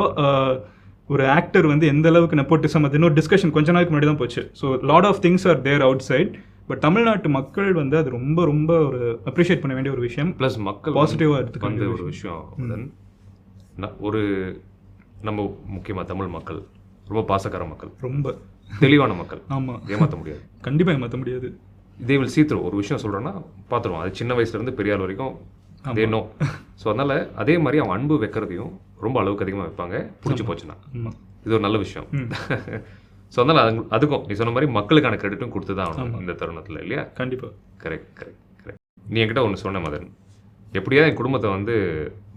ஒரு ஆக்டர் வந்து எந்த அளவுக்கு நெப்போட்டிசம் அது இன்னொரு டிஸ்கஷன் கொஞ்ச நாளைக்கு முன்னாடி தான் போச்சு. So lot of things are there outside. But தமிழ்நாட்டு மக்கள் வந்து அது ரொம்ப ரொம்ப ஒரு அப்ரிஷியேட் பண்ண வேண்டிய ஒரு விஷயம். ப்ளஸ் மக்கள் பாசிட்டிவாக எடுத்துக்க வந்து ஒரு விஷயம். ஒரு நம்ம முக்கியமாக தமிழ் மக்கள் ரொம்ப பாசக்கார மக்கள், ரொம்ப தெளிவான மக்கள். ஆமாம், ஏமாற்ற முடியாது, கண்டிப்பாக ஏமாற்ற முடியாது. இதே வில் சீத்துரும் ஒரு விஷயம் சொல்கிறோன்னா பார்த்துருவோம். அது சின்ன வயசுலேருந்து பெரிய ஆள் வரைக்கும் தேனோ. ஸோ அதனால் அதே மாதிரி அவன் அன்பு வைக்கிறதையும் ரொம்ப அளவுக்கு அதிகமாக வைப்பாங்க. பிடிச்சி போச்சுன்னா இது ஒரு நல்ல விஷயம். ஸோ அதனால் அதுக்கும் நீ சொன்ன மாதிரி மக்களுக்கான கிரெடிட்டும் கொடுத்து தான் ஆகணும் இந்த தருணத்தில், இல்லையா? கண்டிப்பாக. கரெக்ட். நீ என்கிட்ட ஒன்று சொன்ன மதன், எப்படியாவது என் குடும்பத்தை வந்து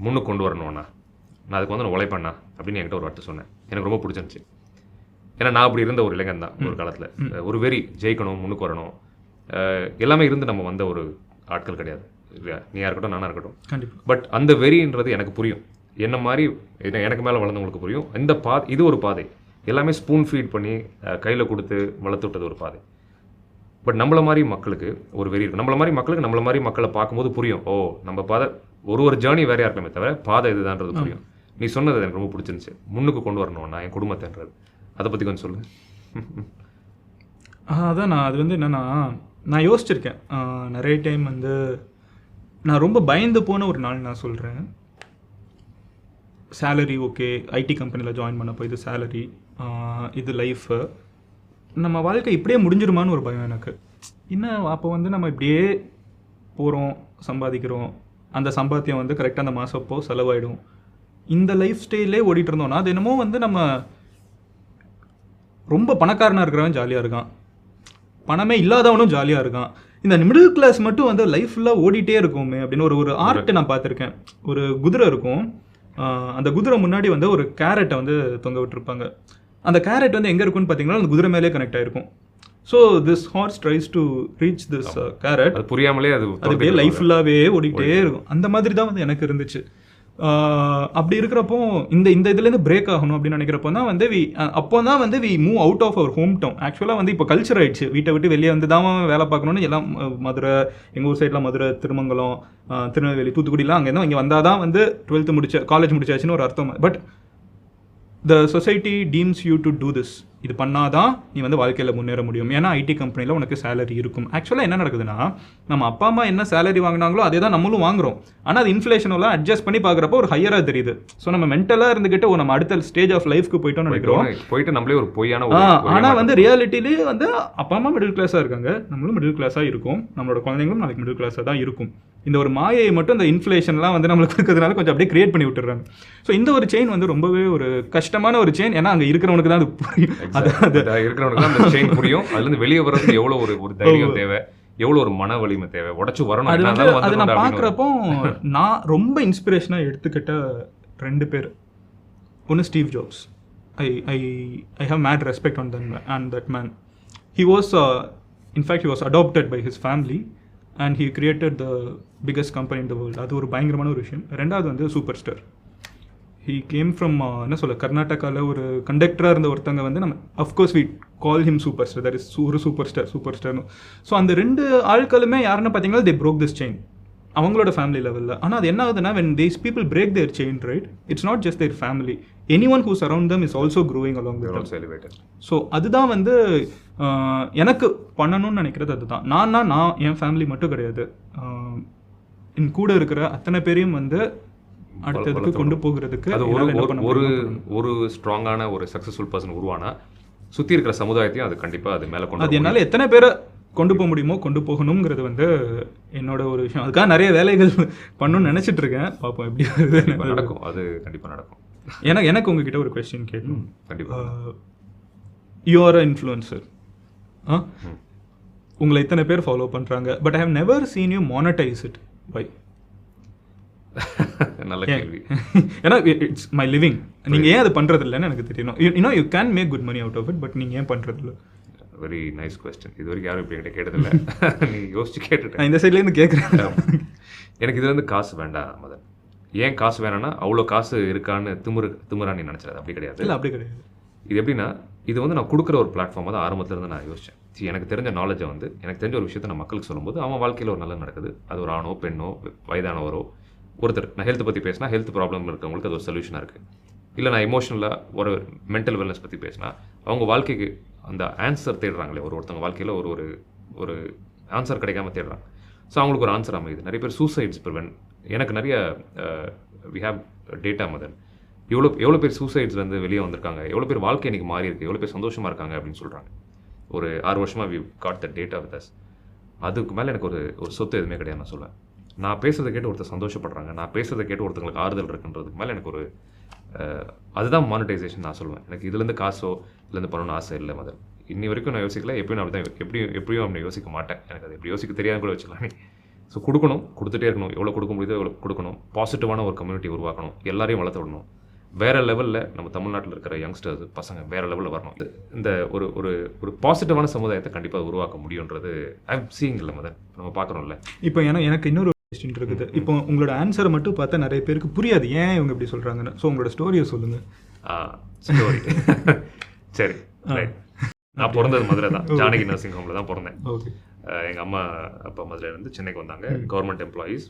முன்னுக்கு கொண்டு வரணும்ண்ணா, நான் அதுக்கு வந்து நான் உழைப்பேண்ணா அப்படின்னு என்கிட்ட ஒரு வார்த்தை சொன்னேன். எனக்கு ரொம்ப பிடிச்சிருந்துச்சு. ஏன்னா நான் அப்படி இருந்த ஒரு இளைஞன் தான் ஒரு காலத்தில். ஒரு வெறி, ஜெயிக்கணும், முன்னுக்கு வரணும், எல்லாமே இருந்து நம்ம வந்த ஒரு ஆட்கள் கிடையாது, இல்லையா? நீயா இருக்கட்டும், நானாக இருக்கட்டும். கண்டிப்பாக. பட் அந்த வெறின்றது எனக்கு புரியும். என்ன மாதிரி எனக்கு மேலே வளர்ந்தவங்களுக்கு புரியும். இந்த இது ஒரு பாதை, எல்லாமே ஸ்பூன் ஃபீட் பண்ணி கையில் கொடுத்து வளர்த்து விட்டது ஒரு பாதை. பட் நம்மள மாதிரி மக்களுக்கு ஒரு வெறி இருக்கும். நம்மள மாதிரி மக்களை பார்க்கும்போது புரியும், ஓ நம்ம பாதை ஒரு ஜேர்னி வேறையாக இருக்கலாமே தவிர பாதை இதுதான்றது புரியும். நீ சொன்னது எனக்கு ரொம்ப பிடிச்சிருந்துச்சு, முன்னுக்கு கொண்டு வரணும் நான் என் குடும்பத்தைன்றது. அதை பற்றி கொஞ்சம் சொல்லு. அதான் அது வந்து என்னென்னா, நான் யோசிச்சிருக்கேன் நிறைய டைம் வந்து. நான் ரொம்ப பயந்து போன ஒரு நாள் நான் சொல்கிறேன். சேலரி ஓகே, ஐடி கம்பெனியில் ஜாயின் பண்ணப்போ இது சேலரி, இது லைஃபு, நம்ம வாழ்க்கை இப்படியே முடிஞ்சிருமான்னு ஒரு பயம் எனக்கு. இன்னும் அப்போ வந்து நம்ம இப்படியே போகிறோம், சம்பாதிக்கிறோம், அந்த சம்பாத்தியம் வந்து கரெக்டாக அந்த மாதம் அப்போ செலவாயிடும். இந்த லைஃப் ஸ்டைலே ஓடிட்டு இருந்தோம்னா அது என்னமோ வந்து நம்ம ரொம்ப பணக்காரனாக இருக்கிறவன் ஜாலியாக இருக்கான், பணமே இல்லாதவனும் ஜாலியாக இருக்கான், இந்த மிடில் கிளாஸ் மட்டும் வந்து லைஃப் ஃபுல்லாக ஓடிட்டே இருக்குமே அப்படின்னு ஒரு ஆர்ட் நான் பார்த்துருக்கேன். ஒரு குதிரை இருக்கும், அந்த குதிரை முன்னாடி வந்து ஒரு கேரட்டை வந்து தொங்க விட்டுருப்பாங்க. அந்த கேரட் வந்து எங்கே இருக்குன்னு பார்த்தீங்கன்னா அந்த குதிரை மேலே கனெக்ட் ஆகிருக்கும். So this horse tries to reach this carrot, அது புரியாமலே அது அப்படியே லைஃப் ஃபுல்லாகவே ஓடிக்கிட்டே இருக்கும். அந்த மாதிரி தான் வந்து எனக்கு இருந்துச்சு. அப்படி இருக்கிறப்போ இந்த இதுலேருந்து பிரேக் ஆகணும் அப்படின்னு நினைக்கிறப்போ தான் வந்து we move out of our home town. ஆக்சுவலாக வந்து இப்போ கல்ச்சர் ஆயிடுச்சு, வீட்டை விட்டு வெளியே வந்து தான் வேலை பார்க்கணுன்னு எல்லாம். மதுரை, எங்கள் ஊர் சைடில் மதுரை, திருமங்கலம், திருநெல்வேலி, தூத்துக்குடிலாம் அங்கேருந்து இங்கே வந்தால் தான் வந்து 12th காலேஜ் முடிச்சாச்சுன்னு ஒரு அர்த்தம். But the society teams you to do this. இது பண்ணாதான் நீ வந்து வாழ்க்கையில் முன்னேற முடியும், ஏன்னா ஐடி கம்பெனியில் உனக்கு சேலரி இருக்கும். ஆக்சுவலாக என்ன நடக்குதுன்னா, நம்ம அப்பா அம்மா என்ன சேலரி வாங்கினாங்களோ அதே தான் நம்மளும் வாங்குறோம். ஆனால் அது இன்ஃப்ளேஷனெல்லாம் அட்ஜஸ்ட் பண்ணி பார்க்குறப்போ ஒரு ஹையராக தெரியுது. ஸோ நம்ம மென்டலாக இருந்துக்கிட்டு நம்ம அடுத்த ஸ்டேஜ் ஆஃப் லைஃப்க்கு போயிட்டோம்னு நினைக்கிறோம். நம்மளே ஒரு பொய்யான. ஆனால் வந்து ரியாலிட்டிலே வந்து அப்பா அம்மா மிடில் கிளாஸாக இருக்காங்க, நம்மளும் மிடில் கிளாஸாக இருக்கும், நம்மளோட குழந்தைங்களும் நாளைக்கு மிடில் கிளாஸாக தான் இருக்கும். இந்த ஒரு மாயை மட்டும் இந்த இன்ஃப்ளேஷன்லாம் வந்து நம்மளுக்கு இருக்கிறதுனால கொஞ்சம் அப்படியே கிரியேட் பண்ணி விட்டுறாங்க. ஸோ இந்த ஒரு செயின் வந்து ரொம்பவே ஒரு கஷ்டமான ஒரு செயின். ஏன்னா அங்கே இருக்கிறவனுக்கு தான் அது புரியும், இருக்கிறவனுக்கு தான் அந்த செயின் புரியும். அதுலேருந்து வெளியே வர்றதுக்கு எவ்வளோ ஒரு தைரியம் தேவை, எவ்வளோ ஒரு மன வலிமை தேவை, உடச்சு வரணும். அது நான் பார்க்குறப்போ நான் ரொம்ப இன்ஸ்பிரேஷனாக எடுத்துக்கிட்ட 2 பேர். ஒன்று Steve Jobs. I have mad respect on that man. He was in fact he was adopted by his family and he created the biggest company in the world. அது ஒரு பயங்கரமான ஒரு விஷயம். ரெண்டாவது வந்து super star. he came from என்ன சொல்ல, கர்நாடகாவில் ஒரு கண்டக்டராக இருந்த ஒருத்தங்க வந்து நம்ம of course we call him super star, that is ஒரு சூப்பர் ஸ்டார்னு. ஸோ அந்த 2 ஆட்களுமே யாருன்னு பார்த்தீங்கன்னா they broke this chain அவங்களோட ஃபேமிலி லெவலில். ஆனால் அது என்ன ஆகுதுன்னா, when these people break their chain, right, it's not just their family, anyone who surround them is also growing along with them. So அதுதான் வந்து எனக்கு பண்ணணும்னு நினைக்கிறது. அதுதான் நான் என் ஃபேமிலி மட்டும் கிடையாது, என் கூட இருக்கிற அத்தனை பேரையும் வந்து அடுத்ததுக்கு கொண்டு போகிறதுக்கு. ஒரு ஸ்ட்ராங்கான ஒரு சக்ஸஸ்ஃபுல் பர்சன் உருவானா சுற்றி இருக்கிற சமுதாயத்தையும் அது கண்டிப்பாக அது மேலே கொண்டு. அது என்னால் எத்தனை பேரை கொண்டு போக முடியுமோ கொண்டு போகணுங்கிறது வந்து என்னோட ஒரு விஷயம். அதுக்காக நிறைய வேலைகள் பண்ணணும்னு நினச்சிட்டு இருக்கேன், பார்ப்போம் எப்படி நடக்கும். அது கண்டிப்பாக நடக்கும். எனக்கு உங்ககிட்ட ஒரு கொஸ்டின் கேட்கணும். கண்டிப்பாக. யூ ஆர் அ இன்ஃப்ளூயன்சர், உங்களை இத்தனை பேர் ஃபாலோ பண்ணுறாங்க, but I have never seen you monetize it. Why? நல்ல கேள்வி. ஏன்னா இட்ஸ் மை லிவிங். நீங்கள் ஏன் அது பண்ணுறது இல்லைன்னு எனக்கு தெரியணும். You can make good money out of it, but நீங்கள் ஏன் பண்ணுறது இல்லை? Very nice question. இது வரைக்கும் யாரும் இப்போ என்கிட்ட கேட்டதில்லை. நீ யோசிச்சு கேட்டுட்டேன். இந்த சைட்லேருந்து கேட்குறேன். எனக்கு இது வந்து காசு வேண்டாம் மதன். ஏன் காசு வேணாம்னா, அவ்வளோ காசு இருக்கான்னு திமுறான்னு நினச்சிடாது. அப்படி கிடையாது. இல்லை, அப்படி கிடையாது. இது எப்படின்னா, இது வந்து நான் கொடுக்குற ஒரு பிளாட்ஃபார்மாக தான் ஆரம்பத்துலேருந்து நான் யோசித்தேன். எனக்கு தெரிஞ்ச நாலேஜை வந்து எனக்கு தெரிஞ்ச ஒரு விஷயத்தை நான் மக்களுக்கு சொல்லும்போது அவன் வாழ்க்கையில் ஒரு நல்லது நடக்குது. அது ஒரு ஆணோ பெண்ணோ வயதானவரோ ஒருத்தர் நான் ஹெல்த் பற்றி பேசினா ஹெல்த் ப்ராப்ளம் இருக்கவங்களுக்கு அது ஒரு சொல்யூஷனாக இருக்குது. இல்லை நான் எமோஷனலாக ஒரு மென்டல் வெல்னஸ் பற்றி பேசினா அவங்க வாழ்க்கைக்கு அந்த ஆன்சர் தேடுறாங்களே, ஒருத்தவங்க வாழ்க்கையில் ஒரு ஆன்சர் கிடைக்காம தேடுறாங்க. ஸோ அவங்களுக்கு ஒரு ஆன்சர் அமையுது. நிறைய பேர் சூசைட்ஸ் ப்ரிவென்ட், எனக்கு நிறைய வி ஹேவ் டேட்டா மதன், எவ்வளோ பேர் சூசைட்ஸ்லேருந்து வெளியே வந்திருக்காங்க, எவ்வளோ பேர் வாழ்க்கை இன்றைக்கி மாறி இருக்குது, எவ்வளோ பேர் சந்தோஷமாக இருக்காங்க அப்படின்னு சொல்கிறாங்க. ஒரு 6 வருஷமாக we got the data with us. அதுக்கு மேலே எனக்கு ஒரு சொத்து எதுவுமே கிடையாது. நான் சொல்லுவேன், நான் பேசுறதை கேட்டு ஒருத்தர் சந்தோஷப்படுறாங்க, நான் பேசுறதை கேட்டு ஒருத்தங்களுக்கு ஆறுதல் இருக்குன்றதுக்கு மேலே எனக்கு அதுதான் மானிட்டைசேஷன் நான் சொல்லுவேன். எனக்கு இதுலேருந்து காசோ இதுலேருந்து பண்ணணும்னு ஆசை இல்லை மதன். இன்னி வரைக்கும் நான் யோசிக்கல, எப்பயும் நான் அப்படி தான் எப்படியும் அப்படி யோசிக்க மாட்டேன். எனக்கு அது எப்படி யோசிக்க தெரியாத கூட வச்சுக்கலாம். ஸோ கொடுக்கணும், கொடுத்துட்டே இருக்கணும், எவ்வளோ கொடுக்க முடியுதோ எவ்வளோ கொடுக்கணும். பாசிட்டிவான ஒரு கம்யூனிட்டி உருவாக்கணும், எல்லாரையும் வளர்த்து விடணும். வேறு லெவலில் நம்ம தமிழ்நாட்டில் இருக்கிற யங்ஸ்டர்ஸ் பசங்க வேறு லெவலில் வரணும். இந்த ஒரு ஒரு பாசிட்டிவான சமுதாயத்தை கண்டிப்பாக உருவாக்க முடியுன்றது ஐம் சீயிங் இல்லை மதன், நம்ம பார்க்குறோம்ல. இப்போ எனக்கு இன்னொரு கொஸ்டின் இருக்குது. இப்போ உங்களோட ஆன்சரை மட்டும் பார்த்தா நிறைய பேருக்கு புரியாது, ஏன் இவங்க இப்படி சொல்கிறாங்கன்னு. ஸோ உங்களோட ஸ்டோரியை சொல்லுங்கள். ஸ்டோரி சரி, ரைட். நான் பிறந்தது மதுரை தான், ஜானகி நர்சிங் ஹோமில் தான் பிறந்தேன். ஓகே. எங்கள் அம்மா அப்பா மதுரையிலேருந்து சென்னைக்கு வந்தாங்க. கவர்மெண்ட் எம்ப்ளாயீஸ்,